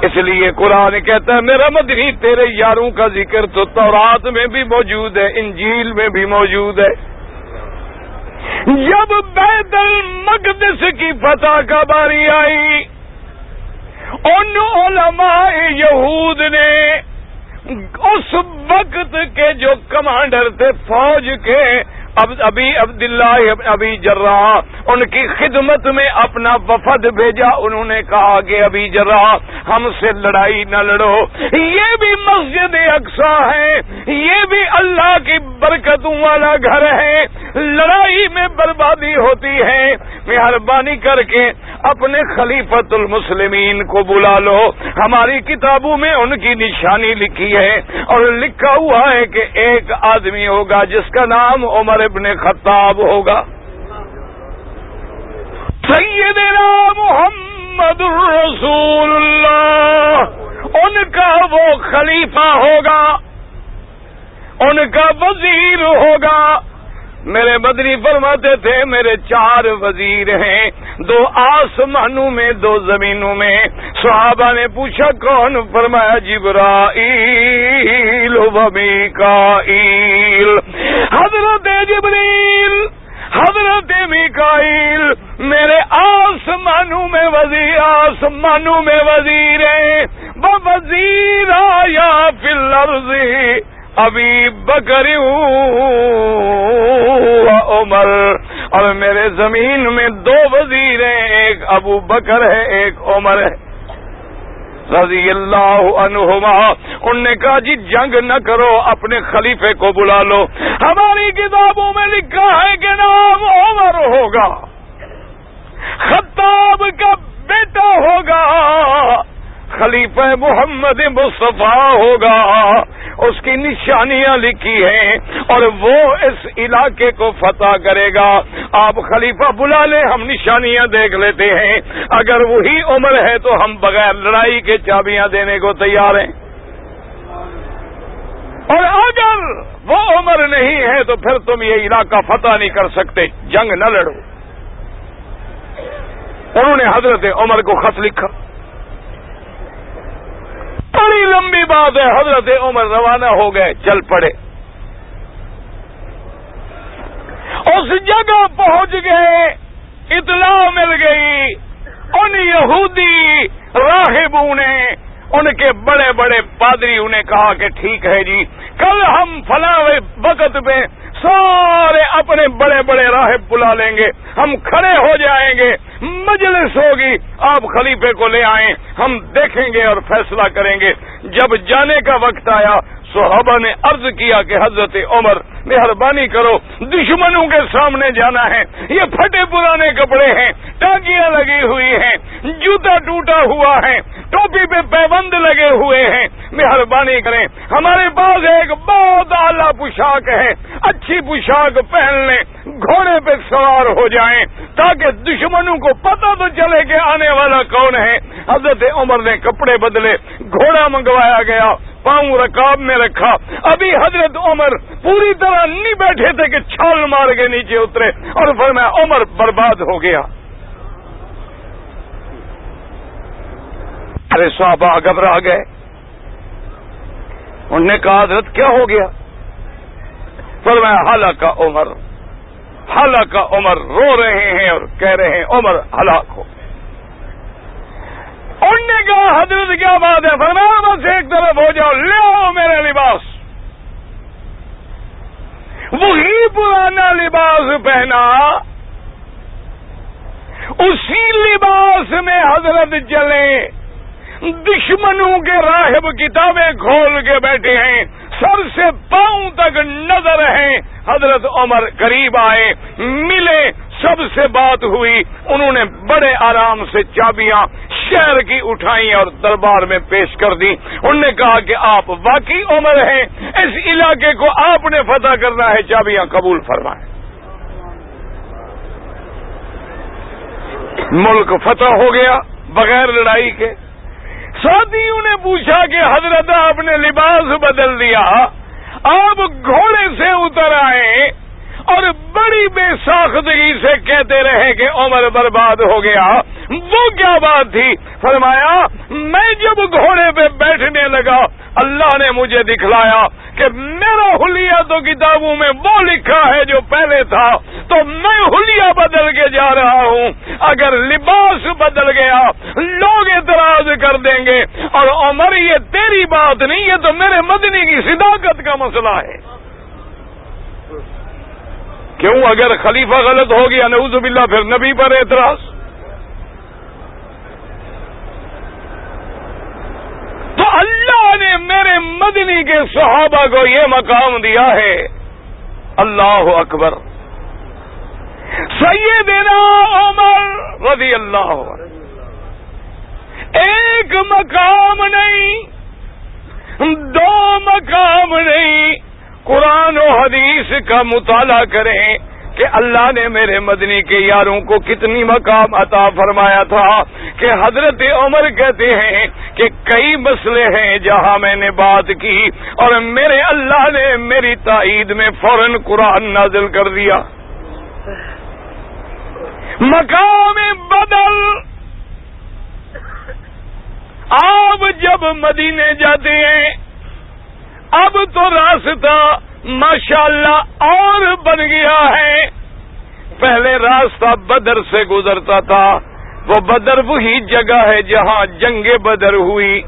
اس لیے قرآن کہتا ہے میرا مدنی تیرے یاروں کا ذکر تو تورات میں بھی موجود ہے, انجیل میں بھی موجود ہے. جب بیت المقدس کی فتح کا باری آئی, ان علماء یہود نے اس وقت کے جو کمانڈر تھے فوج کے, ابھی عبداللہ ابی جراح, ان کی خدمت میں اپنا وفد بھیجا. انہوں نے کہا کہ ابی جراح ہم سے لڑائی نہ لڑو, یہ بھی مسجد اقصی ہے, یہ بھی اللہ کی برکتوں والا گھر ہے, لڑائی میں بربادی ہوتی ہے, مہربانی کر کے اپنے خلیفۃ المسلمین کو بلا لو. ہماری کتابوں میں ان کی نشانی لکھی ہے اور لکھا ہوا ہے کہ ایک آدمی ہوگا جس کا نام عمر ابن خطاب ہوگا. سیدنا محمد رسول اللہ ان کا وہ خلیفہ ہوگا, ان کا وزیر ہوگا. میرے بدری فرماتے تھے میرے 4 وزیر ہیں, 2 آسمانوں میں 2 زمینوں میں. صحابہ نے پوچھا کون؟ فرمایا جبرائیل و میکائیل. حضرت جبریل حضرت میکائیل میرے آسمانوں میں وزیر ہیں. وزیر آیا فی الارض ابی بکر و عمر, اور میرے زمین میں 2 وزیر ہیں, ایک ابو بکر ہے ایک عمر ہے رضی اللہ عنہما. انہوں نے کہا جی جنگ نہ کرو, اپنے خلیفے کو بلا لو. ہماری کتابوں میں لکھا ہے کہ نام عمر ہوگا, خطاب کا بیٹا ہوگا, خلیفہ محمد مصطفیٰ ہوگا. اس کی نشانیاں لکھی ہیں اور وہ اس علاقے کو فتح کرے گا. آپ خلیفہ بلا لیں, ہم نشانیاں دیکھ لیتے ہیں. اگر وہی عمر ہے تو ہم بغیر لڑائی کے چابیاں دینے کو تیار ہیں, اور اگر وہ عمر نہیں ہے تو پھر تم یہ علاقہ فتح نہیں کر سکتے, جنگ نہ لڑو. انہوں نے حضرت عمر کو خط لکھا. بڑی لمبی بات ہے. حضرت عمر روانہ ہو گئے, چل پڑے. اس جگہ پہنچ گئے, اطلاع مل گئی. ان یہودی راہبوں نے, ان کے بڑے بڑے پادریوں نے کہا کہ ٹھیک ہے جی, کل ہم فلاں وقت پہ سارے اپنے بڑے بڑے راہب بلا لیں گے, ہم کھڑے ہو جائیں گے, مجلس ہوگی, آپ خلیفے کو لے آئیں, ہم دیکھیں گے اور فیصلہ کریں گے. جب جانے کا وقت آیا صحابہ نے عرض کیا کہ حضرت عمر مہربانی کرو, دشمنوں کے سامنے جانا ہے, یہ پھٹے پرانے کپڑے ہیں, ٹانکیاں لگی ہوئی ہیں, جوتا ٹوٹا ہوا ہے, ٹوپی پہ پیبند لگے ہوئے ہیں, مہربانی کریں, ہمارے پاس ایک بہت اعلیٰ پوشاک ہے, اچھی پوشاک پہن لیں, گھوڑے پہ سوار ہو جائیں تاکہ دشمنوں کو پتہ تو چلے کہ آنے والا کون ہے. حضرت عمر نے کپڑے بدلے, گھوڑا منگوایا گیا, پاؤں رکاب میں رکھا. ابھی حضرت عمر پوری طرح نہیں بیٹھے تھے کہ چھال مار کے نیچے اترے اور فرمایا عمر برباد ہو گیا. ارے صحابہ گھبرا گئے, انہوں نے کہا حضرت کیا ہو گیا؟ فرمایا ہلاک عمر, ہلاک عمر, رو رہے ہیں اور کہہ رہے ہیں عمر ہلاک ہو. انہوں نے کہا حضرت کیا بات ہے؟ فرمایا بس ایک طرف ہو جاؤ, لے آؤ میرا لباس. وہی پرانا لباس پہنا, اسی لباس میں حضرت چلے, دشمنوں کے راہب کتابیں کھول کے بیٹھے ہیں, سر سے پاؤں تک نظر ہیں. حضرت عمر قریب آئے, ملے, سب سے بات ہوئی. انہوں نے بڑے آرام سے چابیاں شہر کی اٹھائیں اور دربار میں پیش کر دی. انہوں نے کہا کہ آپ واقعی عمر ہیں, اس علاقے کو آپ نے فتح کرنا ہے, چابیاں قبول فرمائیں. ملک فتح ہو گیا بغیر لڑائی کے. ساتھیوں نے پوچھا کہ حضرت آپ نے لباس بدل دیا, آپ گھوڑے سے اتر آئے اور بڑی بے ساختگی سے کہتے رہے کہ عمر برباد ہو گیا, وہ کیا بات تھی؟ فرمایا میں جب گھوڑے پہ بیٹھنے لگا اللہ نے مجھے دکھلایا کہ میرا حلیہ تو کتابوں میں وہ لکھا ہے جو پہلے تھا, تو میں حلیہ بدل کے جا رہا ہوں. اگر لباس بدل گیا لوگ اعتراض کر دیں گے, اور عمر یہ تیری بات نہیں, یہ تو میرے مدنی کی صداقت کا مسئلہ ہے. کیوں؟ اگر خلیفہ غلط ہو گیا نعوذ باللہ پھر نبی پر اعتراض. تو اللہ نے میرے مدنی کے صحابہ کو یہ مقام دیا ہے. اللہ اکبر. سیدنا عمر رضی اللہ عنہ ایک مقام نہیں, دو مقام نہیں, قرآن و حدیث کا مطالعہ کریں کہ اللہ نے میرے مدنی کے یاروں کو کتنی مقام عطا فرمایا تھا کہ حضرت عمر کہتے ہیں کہ کئی مسئلے ہیں جہاں میں نے بات کی اور میرے اللہ نے میری تائید میں فوراً قرآن نازل کر دیا. مقام بدل. آپ جب مدینے جاتے ہیں اب تو راستہ ماشاءاللہ اور بن گیا ہے. پہلے راستہ بدر سے گزرتا تھا, وہ بدر وہی جگہ ہے جہاں جنگ بدر ہوئی,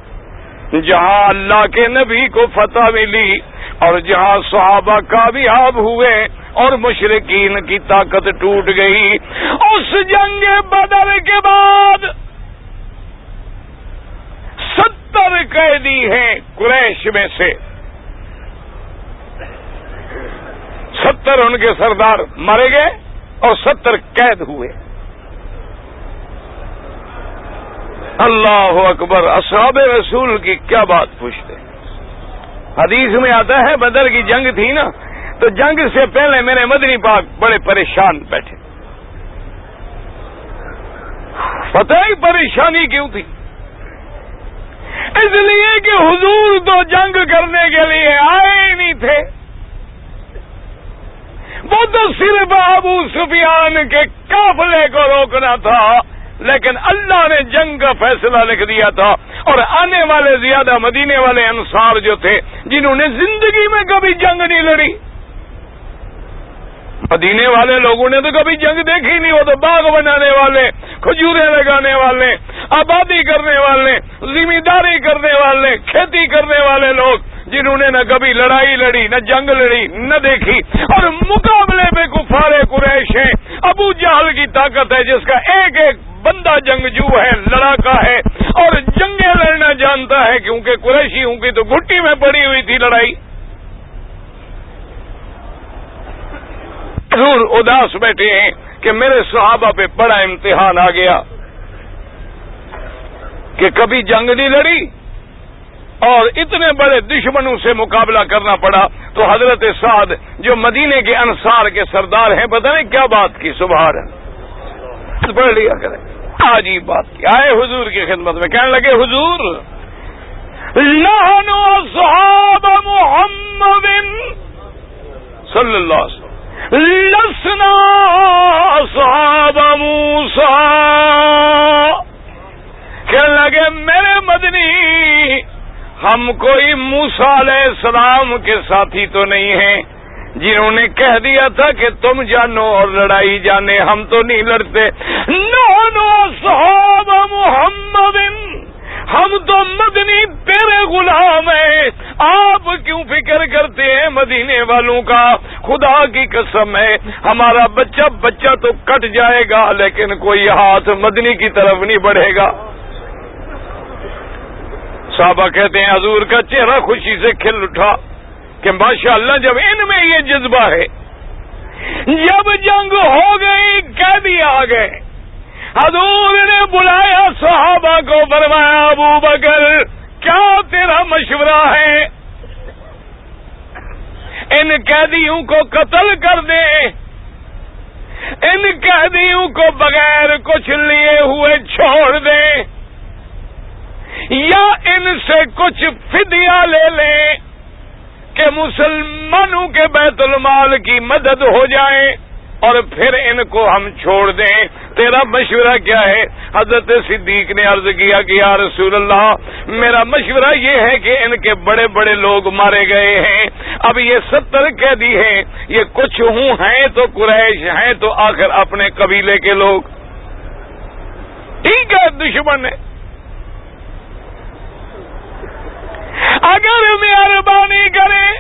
جہاں اللہ کے نبی کو فتح ملی اور جہاں صحابہ کامیاب ہوئے اور مشرکین کی طاقت ٹوٹ گئی. اس جنگ بدر کے بعد 70 قیدی ہیں قریش میں سے, 70 ان کے سردار مارے گئے اور 70 قید ہوئے. اللہ اکبر. اصحاب رسول کی کیا بات پوچھتے ہیں. حدیث میں آتا ہے بدر کی جنگ تھی نا, تو جنگ سے پہلے میرے مدنی پاک بڑے پریشان بیٹھے. پتہ ہی پریشانی کیوں تھی؟ اس لیے کہ حضور تو جنگ کرنے کے لیے آئے ہی نہیں تھے, وہ تو صرف ابو سفیان کے قافلے کو روکنا تھا. لیکن اللہ نے جنگ کا فیصلہ لکھ دیا تھا, اور آنے والے زیادہ مدینے والے انصار جو تھے جنہوں نے زندگی میں کبھی جنگ نہیں لڑی, مدینے والے لوگوں نے تو کبھی جنگ دیکھی نہیں. وہ تو باغ بنانے والے, کھجورے لگانے والے, آبادی کرنے والے, ذمہ داری کرنے والے, کھیتی کرنے والے لوگ, جنہوں نے نہ کبھی لڑائی لڑی, نہ جنگ لڑی, نہ دیکھی. اور مقابلے میں کفار قریش ہیں. ابو جہل کی طاقت ہے جس کا ایک ایک بندہ جنگجو ہے, لڑاکا ہے اور جنگیں لڑنا جانتا ہے, کیونکہ قریشیوں کی تو گھٹی میں پڑی ہوئی تھی لڑائی. ضرور اداس بیٹھے ہیں کہ میرے صحابہ پہ بڑا امتحان آ گیا کہ کبھی جنگ نہیں لڑی, اور اتنے بڑے دشمنوں سے مقابلہ کرنا پڑا تو حضرت سعد جو مدینے کے انصار کے سردار ہیں، پتہ نہیں کیا بات کی، سبحان اللہ، پڑھ لیا کریں، عجیب بات کی، آئے حضور کی خدمت میں، کہنے لگے حضور نحن اصحاب محمد صلی اللہ علیہ وسلم لسنا اصحاب موسیٰ، کہنے لگے میرے مدنی ہم کوئی موسیٰ علیہ السلام کے ساتھی تو نہیں ہیں جنہوں نے کہہ دیا تھا کہ تم جانو اور لڑائی جانے، ہم تو نہیں لڑتے، نحن اصحاب محمد، ہم تو مدنی تیرے غلام ہیں، آپ کیوں فکر کرتے ہیں مدینے والوں کا؟ خدا کی قسم ہے ہمارا بچہ تو کٹ جائے گا لیکن کوئی ہاتھ مدنی کی طرف نہیں بڑھے گا۔ صحابہ کہتے ہیں حضور کا چہرہ خوشی سے کھل اٹھا کہ ماشاءاللہ جب ان میں یہ جذبہ ہے، جب جنگ ہو گئی، قیدی آ گئے، حضور نے بلایا صحابہ کو، فرمایا ابو بکر کیا تیرا مشورہ ہے؟ ان قیدیوں کو قتل کر دے، ان قیدیوں کو بغیر کچھ لیے ہوئے چھوڑ دیں، یا ان سے کچھ فدیہ لے لیں کہ مسلمانوں کے بیت المال کی مدد ہو جائے اور پھر ان کو ہم چھوڑ دیں، تیرا مشورہ کیا ہے؟ حضرت صدیق نے عرض کیا کہ یا رسول اللہ میرا مشورہ یہ ہے کہ ان کے بڑے بڑے لوگ مارے گئے ہیں، اب یہ 70 قیدی ہیں، یہ کچھ ہیں تو قریش ہیں تو آخر اپنے قبیلے کے لوگ، ٹھیک ہے دشمن ہے، اگر مہربانی کریں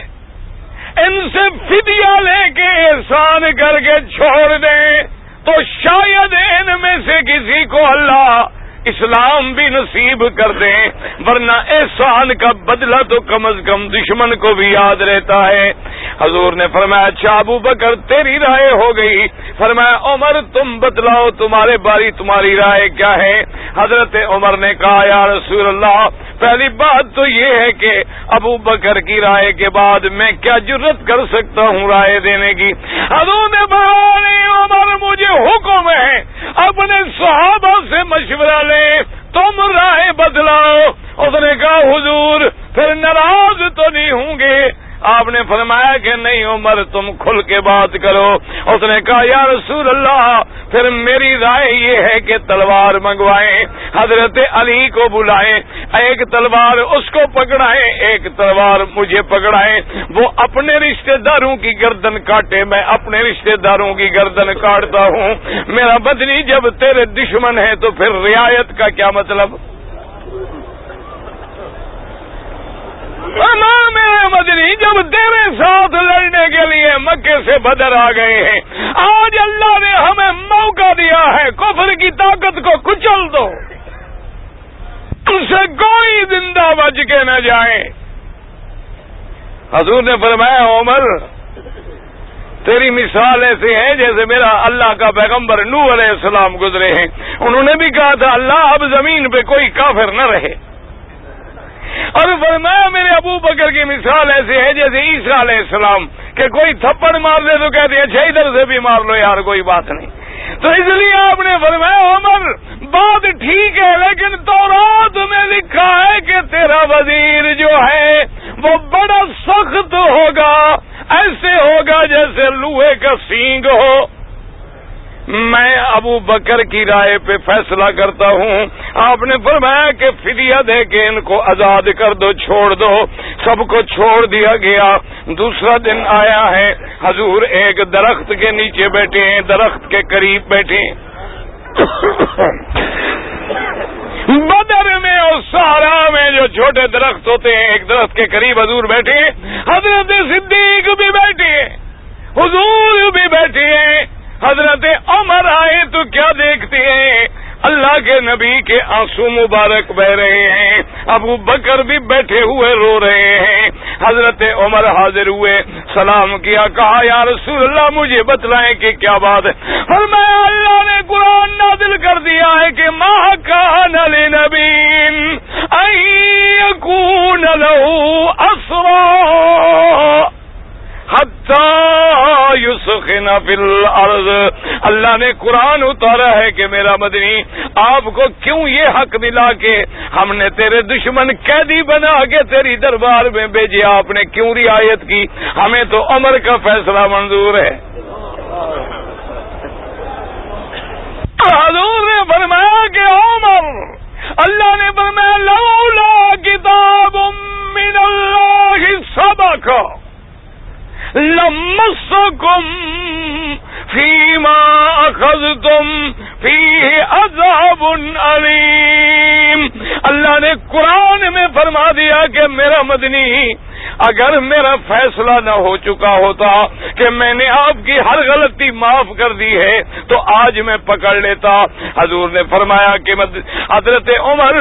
ان سے فدیہ لے کے احسان کر کے چھوڑ دیں تو شاید ان میں سے کسی کو اللہ اسلام بھی نصیب کر دیں، ورنہ احسان کا بدلہ تو کم از کم دشمن کو بھی یاد رہتا ہے۔ حضور نے فرمایا اچھا ابو بکر تیری رائے ہو گئی، فرمایا عمر تم بتلاؤ تمہارے باری تمہاری رائے کیا ہے؟ حضرت عمر نے کہا یا رسول اللہ پہلی بات تو یہ ہے کہ ابو بکر کی رائے کے بعد میں کیا جرت کر سکتا ہوں رائے دینے کی؟ حضور نے فرمایا عمر مجھے حکم ہے اپنے صحابہ سے مشورہ لے، تم رائے بدلاؤ۔ اس نے کہا حضور پھر ناراض تو نہیں ہوں گے؟ آپ نے فرمایا کہ نہیں عمر تم کھل کے بات کرو۔ اس نے کہا یا رسول اللہ پھر میری رائے یہ ہے کہ تلوار منگوائیں، حضرت علی کو بلائیں، ایک تلوار اس کو پکڑائیں، ایک تلوار مجھے پکڑائیں، وہ اپنے رشتہ داروں کی گردن کاٹے، میں اپنے رشتہ داروں کی گردن کاٹتا ہوں۔ میرا بدنی جب تیرے دشمن ہے تو پھر رعایت کا کیا مطلب؟ میرے مدنی جب تیرے ساتھ لڑنے کے لیے مکے سے بدر آ گئے ہیں، آج اللہ نے ہمیں موقع دیا ہے کفر کی طاقت کو کچل دو، ان سے کوئی زندہ بچ کے نہ جائے۔ حضور نے فرمایا عمر تیری مثال ایسے ہے جیسے میرا اللہ کا پیغمبر نوح علیہ السلام گزرے ہیں، انہوں نے بھی کہا تھا اللہ اب زمین پہ کوئی کافر نہ رہے، اور فرمایا میرے ابو بکر کی مثال ایسے ہے جیسے عیسیٰ علیہ السلام کہ کوئی تھپڑ مار دے تو کہتے ہیں اچھا ادھر سے بھی مار لو یار کوئی بات نہیں۔ تو اس لیے آپ نے فرمایا عمر بات ٹھیک ہے لیکن تورات میں لکھا ہے کہ تیرا وزیر جو ہے وہ بڑا سخت ہوگا، ایسے ہوگا جیسے لوہے کا سینگ ہو۔ میں ابو بکر کی رائے پہ فیصلہ کرتا ہوں۔ آپ نے فرمایا کہ فدیہ دے کے ان کو آزاد کر دو، چھوڑ دو۔ سب کو چھوڑ دیا گیا۔ دوسرا دن آیا ہے، حضور ایک درخت کے نیچے بیٹھے ہیں، درخت کے قریب بیٹھے ہیں۔ بدر میں اور سہارا میں جو چھوٹے درخت ہوتے ہیں ایک درخت کے قریب حضور بیٹھے ہیں، حضرت صدیق بھی بیٹھے ہیں، حضور بھی بیٹھے ہیں۔ حضرت عمر آئے تو کیا دیکھتے ہیں؟ اللہ کے نبی کے آنسو مبارک بہ رہے ہیں، ابو بکر بھی بیٹھے ہوئے رو رہے ہیں۔ حضرت عمر حاضر ہوئے، سلام کیا، کہا یا رسول اللہ مجھے بتلائیں کہ کیا بات ہے؟ فرمایا اللہ نے قرآن نازل کر دیا ہے کہ ما کان لنبی ان یکون فی الارض. اللہ نے قرآن اتارا ہے کہ میرا مدنی آپ کو کیوں یہ حق ملا کہ ہم نے تیرے دشمن قیدی بنا کے تیری دربار میں بھیجے, آپ نے کیوں رعایت کی؟ ہمیں تو عمر کا فیصلہ منظور ہے. حضور نے فرمایا کہ عمر, اللہ نے فرمایا لولا کتاب من اللہ سبق لمسکم فیما اخذتم فیہ عذاب علیم. اللہ نے قرآن میں فرما دیا کہ میرا مدنی اگر میرا فیصلہ نہ ہو چکا ہوتا کہ میں نے آپ کی ہر غلطی معاف کر دی ہے تو آج میں پکڑ لیتا. حضور نے فرمایا کہ حضرت عمر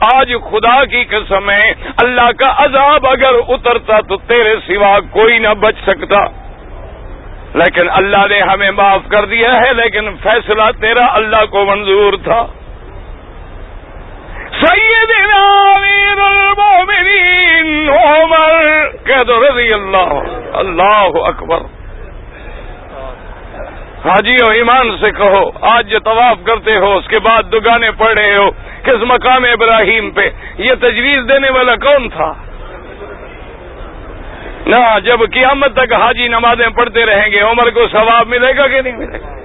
آج خدا کی قسم ہے اللہ کا عذاب اگر اترتا تو تیرے سوا کوئی نہ بچ سکتا, لیکن اللہ نے ہمیں معاف کر دیا ہے, لیکن فیصلہ تیرا اللہ کو منظور تھا. سیدنا امیر المومنین عمر کہہ دو رضی اللہ, اللہ اکبر. حاجی ہو ایمان سے کہو, آج جو طواف کرتے ہو اس کے بعد دگانے پڑھ رہے ہو کس مقام ابراہیم پہ, یہ تجویز دینے والا کون تھا؟ نہ جب قیامت تک حاجی نمازیں پڑھتے رہیں گے عمر کو ثواب ملے گا کہ نہیں ملے گا؟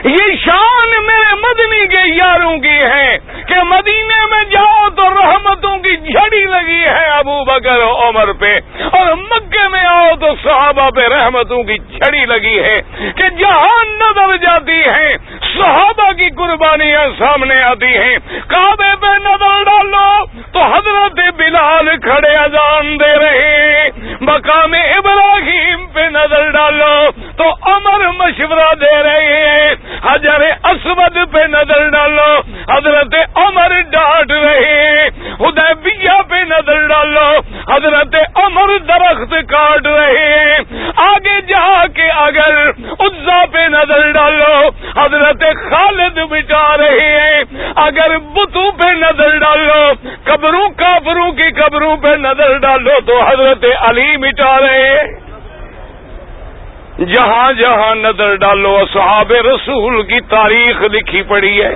یہ شان میرے مدنی کے یاروں کی ہے کہ مدینے میں جاؤ تو رحمتوں کی جھڑی لگی ہے ابو بکر عمر پہ, اور مکے میں آؤ تو صحابہ پہ رحمتوں کی جھڑی لگی ہے کہ جہاں نظر جاتی ہے صحابہ کی قربانیاں سامنے آتی ہیں. کعبے پہ نظر ڈالو تو حضرت بلال کھڑے اذان دے رہے, مقام ابراہیم پہ نظر ڈالو تو عمر مشورہ دے رہے ہیں, حجر اسود پہ نظر ڈالو حضرت عمر ڈانٹ رہے, حدیبیہ پہ نظر ڈالو حضرت عمر درخت کاٹ رہے, آگے جا کے اگر عزا پہ نظر ڈالو حضرت خالد بچا رہے ہیں, اگر بتوں پہ نظر ڈالو قبروں کافروں کی قبروں پہ نظر ڈالو تو حضرت علی مٹا رہے ہیں. جہاں جہاں نظر ڈالو اصحاب رسول کی تاریخ لکھی پڑی ہے.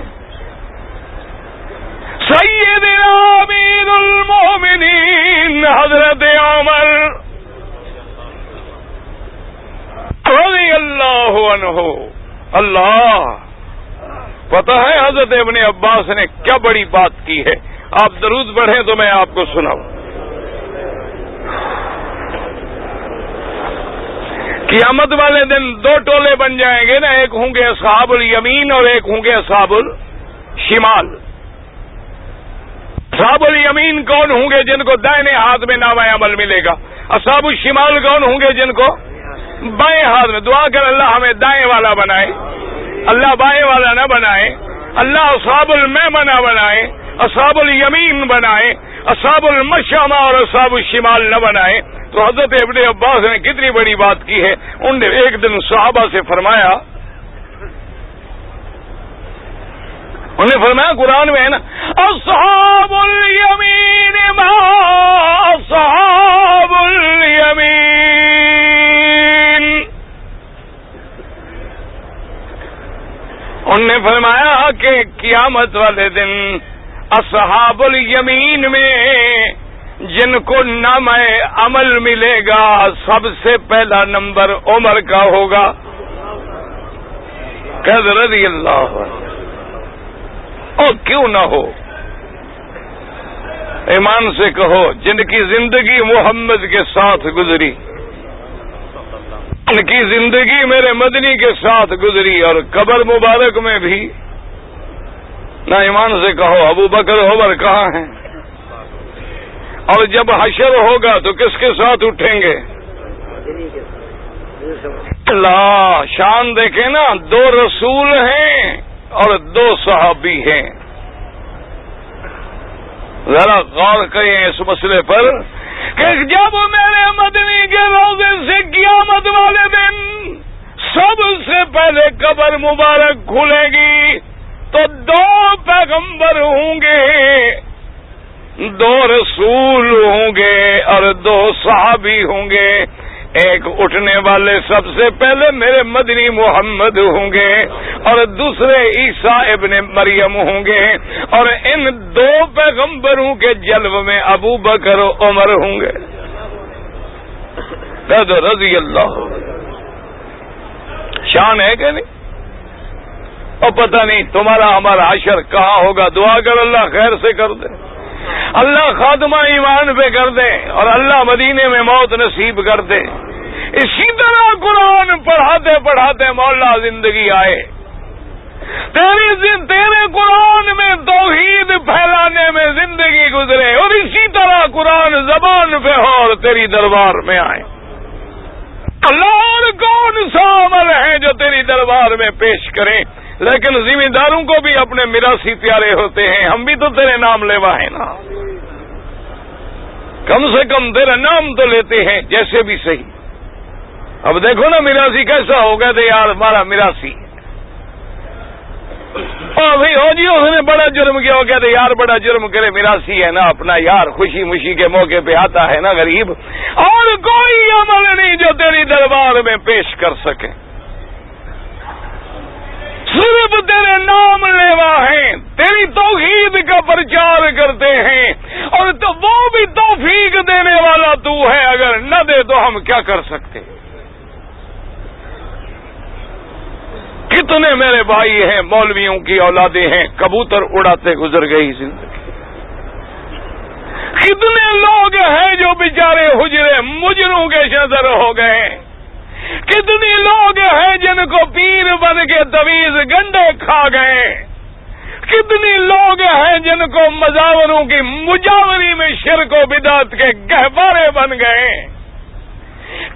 سیدنا امیر المومنین حضرت عمر رضی اللہ عنہ. اللہ پتہ ہے حضرت ابن عباس نے کیا بڑی بات کی ہے, آپ درود پڑھیں تو میں آپ کو سناؤں. قیامت والے دن دو ٹولے بن جائیں گے نا, ایک ہوں گے اصحاب الیمین اور ایک ہوں گے اصحاب الشمال. اصحاب الیمین کون ہوں گے؟ جن کو دائیں ہاتھ میں نامہ عمل ملے گا. اصحاب الشمال کون ہوں گے؟ جن کو بائیں ہاتھ میں. دعا کر اللہ ہمیں دائیں والا بنائے, اللہ بائیں والا نہ بنائے, اللہ اصحاب المیمنہ بنائے, اصحاب الیمین بنائے, اصحاب المشأمہ اور اصحاب الشمال نہ بنائے. تو حضرت ابن عباس نے کتنی بڑی بات کی ہے. انہوں نے ایک دن صحابہ سے فرمایا, انہوں نے فرمایا قرآن میں ہے نا اصحاب الیمین ما اصحاب الیمین. انہوں نے فرمایا کہ قیامت والے دن اصحاب الیمین میں جن کو نامہ عمل ملے گا سب سے پہلا نمبر عمر کا ہوگا. کہہ رضی اللہ عنہ. اور کیوں نہ ہو, ایمان سے کہو جن کی زندگی محمد کے ساتھ گزری, ان کی زندگی میرے مدنی کے ساتھ گزری, اور قبر مبارک میں بھی نہ. ایمان سے کہو ابو بکر عمر کہاں ہیں؟ اور جب حشر ہوگا تو کس کے ساتھ اٹھیں گے؟ اللہ شان دیکھیں نا, دو رسول ہیں اور دو صحابی ہیں. ذرا غور کریں اس مسئلے پر کہ جب میرے مدنی کے روزے سے قیامت والے دن سب سے پہلے قبر مبارک کھلے گی تو دو پیغمبر ہوں گے, دو رسول ہوں گے اور دو صحابی ہوں گے. ایک اٹھنے والے سب سے پہلے میرے مدنی محمد ہوں گے اور دوسرے عیسیٰ ابن مریم ہوں گے، اور ان دو پیغمبروں کے جلوے میں ابو بکر و عمر ہوں گے۔ تو رضی اللہ شان ہے کہ نہیں؟ اور پتہ نہیں تمہارا ہمارا حشر کہاں ہوگا۔ دعا کر اللہ خیر سے کر دے، اللہ خاتمہ ایمان پہ کر دے، اور اللہ مدینے میں موت نصیب کر دے۔ اسی طرح قرآن پڑھاتے پڑھاتے مولا زندگی آئے، تیرے قرآن میں توحید پھیلانے میں زندگی گزرے، اور اسی طرح قرآن زبان پہ ہو اور تیری دربار میں آئے۔ اللہ اور کون سا عمل ہے جو تیری دربار میں پیش کریں؟ لیکن ذمہ داروں کو بھی اپنے میراثی پیارے ہوتے ہیں، ہم بھی تو تیرے نام لیوا ہیں نا، کم سے کم تیرا نام تو لیتے ہیں جیسے بھی صحیح۔ اب دیکھو نا میراثی کیسا ہو گیا تھے یار، ہمارا میراثی بھائی ہو جی اس نے بڑا جرم کیا، ہو گیا تھے یار بڑا جرم کرے، میراثی ہے نا اپنا یار، خوشی مشی کے موقع پہ آتا ہے نا غریب، اور کوئی عمل نہیں جو تیری دربار میں پیش کر سکے، صرف تیرے نام لیوا ہیں، تیری توحید کا پرچار کرتے ہیں، اور تو وہ بھی توفیق دینے والا تو ہے، اگر نہ دے تو ہم کیا کر سکتے؟ کتنے میرے بھائی ہیں مولویوں کی اولادیں ہیں، کبوتر اڑاتے گزر گئی زندگی۔ کتنے لوگ ہیں جو بیچارے حجرے مجروں کے شذر ہو گئے، کتنی لوگ ہیں جن کو پیر بن کے تویز گنڈے کھا گئے، کتنی لوگ ہیں جن کو مزاوروں کی مجاوری میں شرک و بدعت کے گہوارے بن گئے،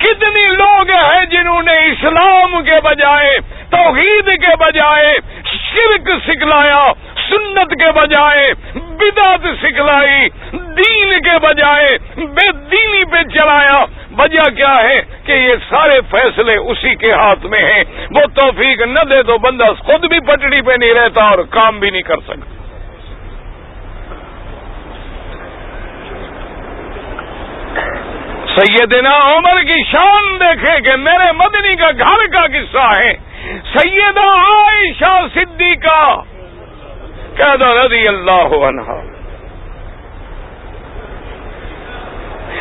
کتنی لوگ ہیں جنہوں نے اسلام کے بجائے توحید کے بجائے شرک سکھلایا، سنت کے بجائے بدعت سکھلائی، دین کے بجائے بے دینی پہ چلایا۔ وجہ کیا ہے کہ یہ سارے فیصلے اسی کے ہاتھ میں ہیں، وہ توفیق نہ دے تو بندہ خود بھی پٹڑی پہ نہیں رہتا اور کام بھی نہیں کر سکتا۔ سیدنا عمر کی شان دیکھیں کہ میرے مدنی کا گھر کا قصہ ہے۔ سیدہ عائشہ صدیقہ کہتا رضی اللہ عنہا،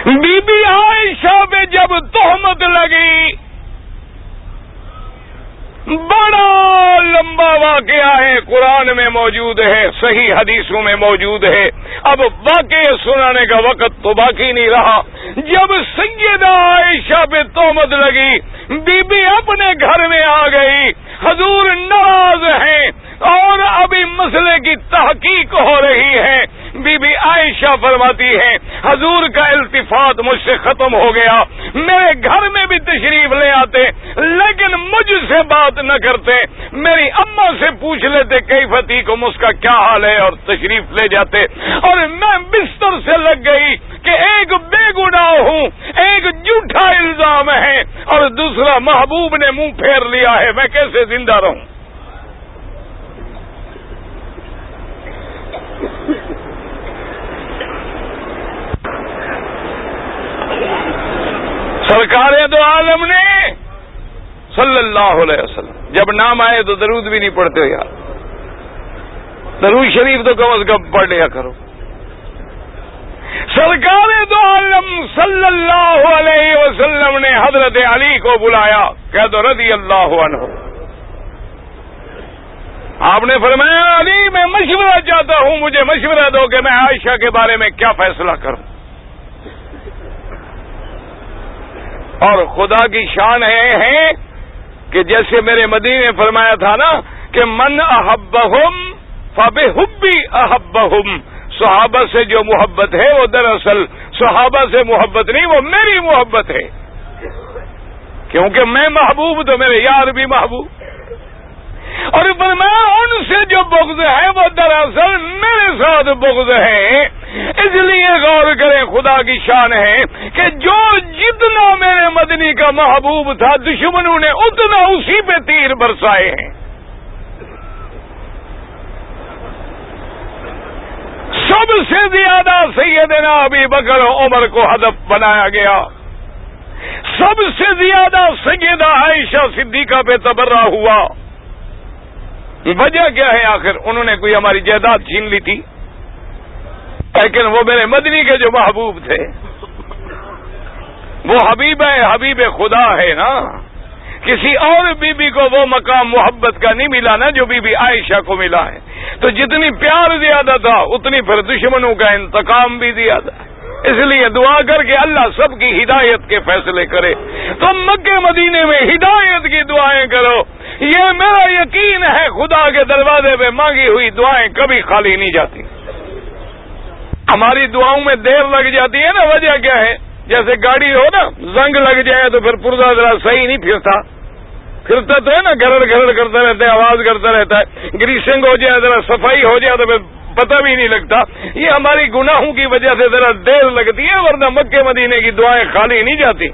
بی بی عائشہ پہ جب تہمت لگی، بڑا لمبا واقعہ ہے، قرآن میں موجود ہے، صحیح حدیثوں میں موجود ہے، اب واقعہ سنانے کا وقت تو باقی نہیں رہا۔ جب سیدہ عائشہ پہ تہمت لگی، بی بی اپنے گھر میں آ گئی، حضور ناراض ہیں اور ابھی مسئلے کی تحقیق ہو رہی ہے۔ بی بی عائشہ فرماتی ہے حضور کا التفات مجھ سے ختم ہو گیا، میرے گھر میں بھی تشریف لے آتے لیکن مجھ سے بات نہ کرتے، میری اماں سے پوچھ لیتے کیفیتکم، اس کا کیا حال ہے، اور تشریف لے جاتے، اور میں بستر سے لگ گئی کہ ایک بے گناہ ہوں، ایک جھوٹا الزام ہے اور دوسرا محبوب نے منہ پھیر لیا ہے، میں کیسے زندہ رہوں؟ سرکار دو عالم نے صلی اللہ علیہ وسلم جب نام آئے تو درود بھی نہیں پڑھتے ہو یار، درود شریف تو کم از کم پڑھ لیا کرو۔ سرکار دو عالم صلی اللہ علیہ وسلم نے حضرت علی کو بلایا، کہہ دو رضی اللہ عنہ۔ آپ نے فرمایا علی میں مشورہ چاہتا ہوں، مجھے مشورہ دو کہ میں عائشہ کے بارے میں کیا فیصلہ کروں۔ اور خدا کی شان ہے کہ جیسے میرے مدینے نے فرمایا تھا نا کہ من احبہم فبحبی احبہم، صحابہ سے جو محبت ہے وہ دراصل صحابہ سے محبت نہیں، وہ میری محبت ہے، کیونکہ میں محبوب تو میرے یار بھی محبوب، اور فرمایا ان سے جو بغض ہے وہ دراصل میرے ساتھ بغض ہے۔ اس لیے غور کریں، خدا کی شان ہے کہ جو جتنا میرے مدنی کا محبوب تھا دشمنوں نے اتنا اسی پہ تیر برسائے ہیں۔ سب سے زیادہ سیدنا ابی بکر و عمر کو ہدف بنایا گیا، سب سے زیادہ سیدہ عائشہ صدیقہ پہ تبرہ ہوا. وجہ کیا ہے؟ آخر انہوں نے کوئی ہماری جائیداد چھین لی تھی؟ لیکن وہ میرے مدنی کے جو محبوب تھے، وہ حبیب خدا ہے نا. کسی اور بی بی کو وہ مقام محبت کا نہیں ملا نا جو بی بی عائشہ کو ملا ہے. تو جتنی پیار زیادہ تھا اتنی پھر دشمنوں کا انتقام بھی زیادہ. اس لیے دعا کر کے اللہ سب کی ہدایت کے فیصلے کرے. تم مکے مدینے میں ہدایت کی دعائیں کرو. یہ میرا یقین ہے خدا کے دروازے پہ مانگی ہوئی دعائیں کبھی خالی نہیں جاتی. ہماری دعاؤں میں دیر لگ جاتی ہے نا. وجہ کیا ہے؟ جیسے گاڑی ہو نا، زنگ لگ جائے تو پھر پرزہ ذرا صحیح نہیں پھرتا تو ہے نا، گھرڑ کرتا رہتا ہے، آواز کرتا رہتا ہے. گریسنگ ہو جائے، ذرا صفائی ہو جائے تو پھر پتہ بھی نہیں لگتا. یہ ہماری گناہوں کی وجہ سے ذرا دیر لگتی ہے، ورنہ مکے مدینے کی دعائیں خالی نہیں جاتی.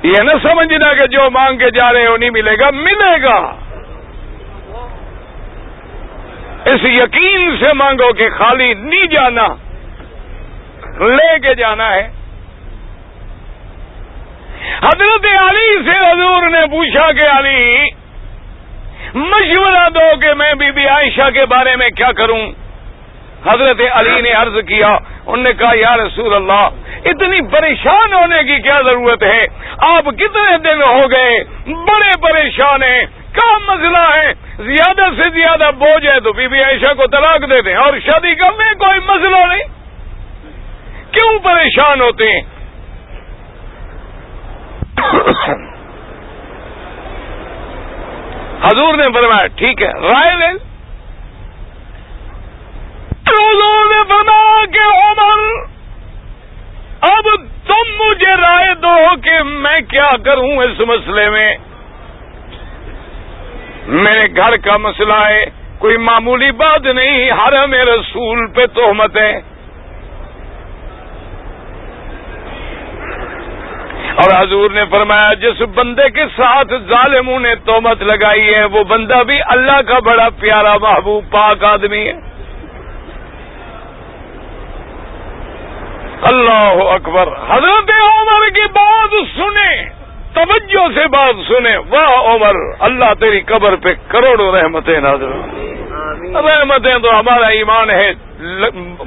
یہ نہ سمجھنا کہ جو مانگ کے جا رہے ہو نہیں ملے گا، ملے گا. اس یقین سے مانگو کہ خالی نہیں جانا، لے کے جانا ہے. حضرت علی سے حضور نے پوچھا کہ علی مشورہ دو کہ میں بی بی عائشہ کے بارے میں کیا کروں. حضرت علی نے عرض کیا، انہوں نے کہا یا رسول اللہ اتنی پریشان ہونے کی کیا ضرورت ہے؟ آپ کتنے دن ہو گئے بڑے پریشان ہیں، کیا مسئلہ ہے؟ زیادہ سے زیادہ بوجھ ہے تو بی بی عائشہ کو طلاق دے دیں اور شادی کر لیں، کوئی مسئلہ نہیں. کیوں پریشان ہوتے ہیں؟ حضور نے فرمایا ٹھیک ہے، رائے لیں. حضور نے فرمایا کہ عمر اب تم مجھے رائے دو کہ میں کیا کروں اس مسئلے میں. میرے گھر کا مسئلہ ہے، کوئی معمولی بات نہیں، حرم رسول پہ تہمت ہے. اور حضور نے فرمایا جس بندے کے ساتھ ظالموں نے تہمت لگائی ہے وہ بندہ بھی اللہ کا بڑا پیارا محبوب پاک آدمی ہے. اللہ اکبر. حضرت عمر کی بات سنیں، توجہ سے بات سنیں. واہ عمر، اللہ تیری قبر پہ کروڑوں رحمتیں نازل. رحمتیں تو ہمارا ایمان ہے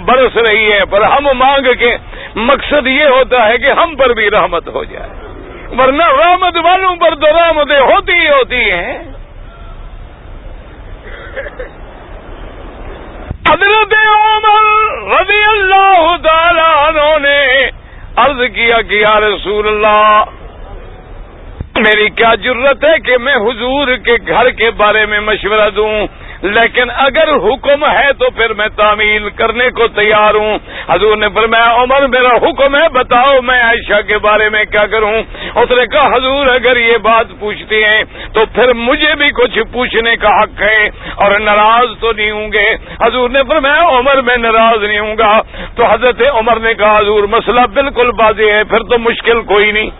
برس رہی ہے، پر ہم مانگ کے مقصد یہ ہوتا ہے کہ ہم پر بھی رحمت ہو جائے، ورنہ رحمت والوں پر تو رحمتیں ہوتی ہی ہوتی ہیں. حضرت عمر رضی اللہ تعالی عنہ نے عرض کیا کہ یا رسول اللہ میری کیا جرت ہے کہ میں حضور کے گھر کے بارے میں مشورہ دوں، لیکن اگر حکم ہے تو پھر میں تعمیل کرنے کو تیار ہوں. حضور نے فرمایا عمر میرا حکم ہے، بتاؤ میں عائشہ کے بارے میں کیا کروں. اس نے کہا حضور اگر یہ بات پوچھتی ہیں تو پھر مجھے بھی کچھ پوچھنے کا حق ہے اور ناراض تو نہیں ہوں گے. حضور نے فرمایا عمر میں ناراض نہیں ہوں گا. تو حضرت عمر نے کہا حضور مسئلہ بالکل واضح ہے، پھر تو مشکل کوئی نہیں.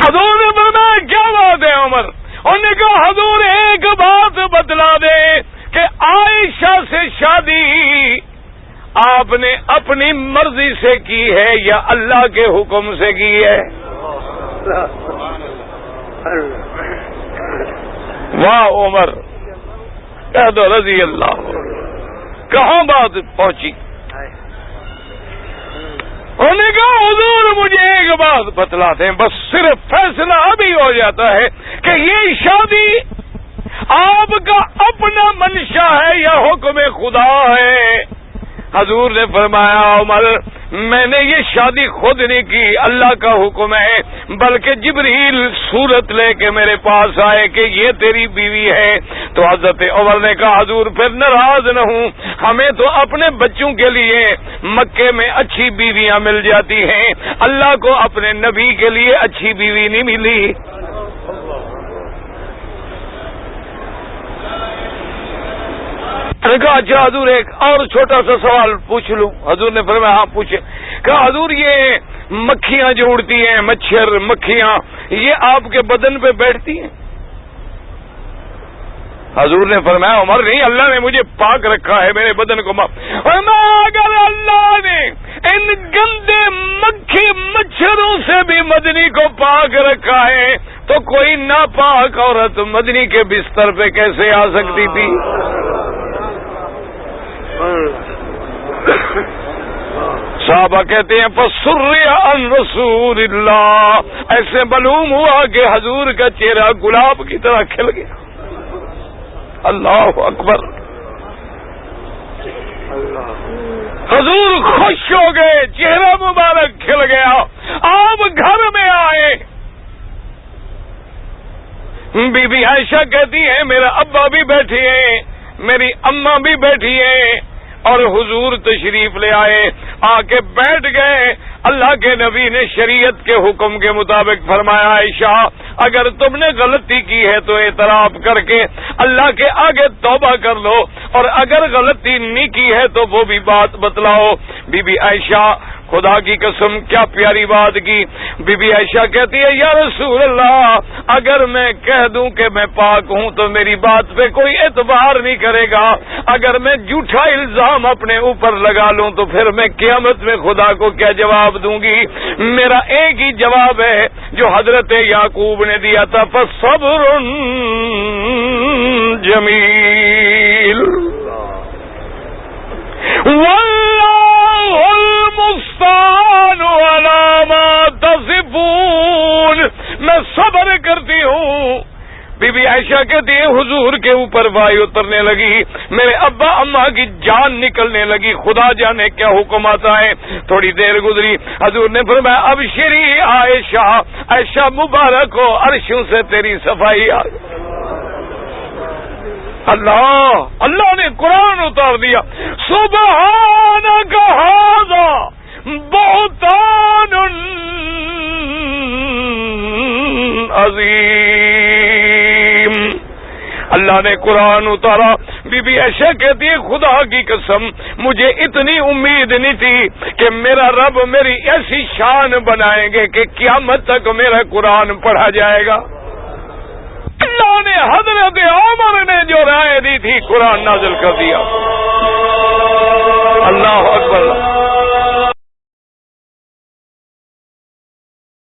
حضور نے فرمایا کیا بات ہے عمر؟ انہوں نے کہا حضور ایک بات بتلا دے کہ عائشہ سے شادی آپ نے اپنی مرضی سے کی ہے یا اللہ کے حکم سے کی ہے؟ واہ عمر، کہہ دو رضی اللہ. کہاں بات پہنچی؟ انہوں نے کہا حضور مجھے ایک بات بتلا دیں، بس صرف فیصلہ ابھی ہو جاتا ہے کہ یہ شادی آپ کا اپنا منشا ہے یا حکم خدا ہے. حضور نے فرمایا عمر میں نے یہ شادی خود نہیں کی، اللہ کا حکم ہے، بلکہ جبریل صورت لے کے میرے پاس آئے کہ یہ تیری بیوی ہے. تو حضرت عمر نے کہا حضور پھر ناراض نہ ہوں، ہمیں تو اپنے بچوں کے لیے مکے میں اچھی بیویاں مل جاتی ہیں، اللہ کو اپنے نبی کے لیے اچھی بیوی نہیں ملی. نے کہا اچھا حضور ایک اور چھوٹا سا سوال پوچھ لوں؟ حضور نے فرمایا ہاں پوچھے. کہا حضور یہ مکھیاں جو اڑتی ہیں، مچھر مکھیاں، یہ آپ کے بدن پہ بیٹھتی ہیں؟ حضور نے فرمایا عمر نہیں، اللہ نے مجھے پاک رکھا ہے، میرے بدن کو اگر اللہ نے ان گندے مکھی مچھروں سے بھی مدنی کو پاک رکھا ہے، تو کوئی ناپاک عورت مدنی کے بستر پہ کیسے آ سکتی تھی؟ صحابہ کہتے ہیں فسرّ عن رسول اللہ، ایسے معلوم ہوا کہ حضور کا چہرہ گلاب کی طرح کھل گیا۔ اللہ اکبر، حضور خوش ہو گئے، چہرہ مبارک کھل گیا۔ آپ گھر میں آئے، بی بی عائشہ کہتی ہے میرا ابا بھی بیٹھی ہے، میری اماں بھی بیٹھی ہے، اور حضور تشریف لے آئے، آ کے بیٹھ گئے۔ اللہ کے نبی نے شریعت کے حکم کے مطابق فرمایا عائشہ اگر تم نے غلطی کی ہے تو اعتراف کر کے اللہ کے آگے توبہ کر لو، اور اگر غلطی نہیں کی ہے تو وہ بھی بات بتلاؤ۔ بی بی عائشہ خدا کی قسم کیا پیاری بات کی، بی بی عائشہ کہتی ہے یا رسول اللہ اگر میں کہہ دوں کہ میں پاک ہوں تو میری بات پہ کوئی اعتبار نہیں کرے گا، اگر میں جھوٹا الزام اپنے اوپر لگا لوں تو پھر میں قیامت میں خدا کو کیا جواب دوں گی؟ میرا ایک ہی جواب ہے جو حضرت یعقوب نے دیا تھا، فصبر جمیل واللہ المستعان علی ما تصفون، میں صبر کرتی ہوں۔ بی بی عائشہ کہتی ہے حضور کے اوپر وحی اترنے لگی، میرے ابا اماں کی جان نکلنے لگی، خدا جانے کیا حکم آتا ہے۔ تھوڑی دیر گزری، حضور نے فرمایا ابشری عائشہ، عائشہ مبارک ہو، عرشوں سے تیری صفائی آ گئی۔ اللہ نے قرآن اتار دیا، سبحانک ھذا بہتان عظیم۔ اللہ نے قرآن اتارا۔ بی بی عائشہ کہتی ہے خدا کی قسم مجھے اتنی امید نہیں تھی کہ میرا رب میری ایسی شان بنائیں گے کہ قیامت تک میرا قرآن پڑھا جائے گا۔ اللہ نے حضرت عمر نے جو رائے دی تھی قرآن نازل کر دیا۔ اللہ اکبر۔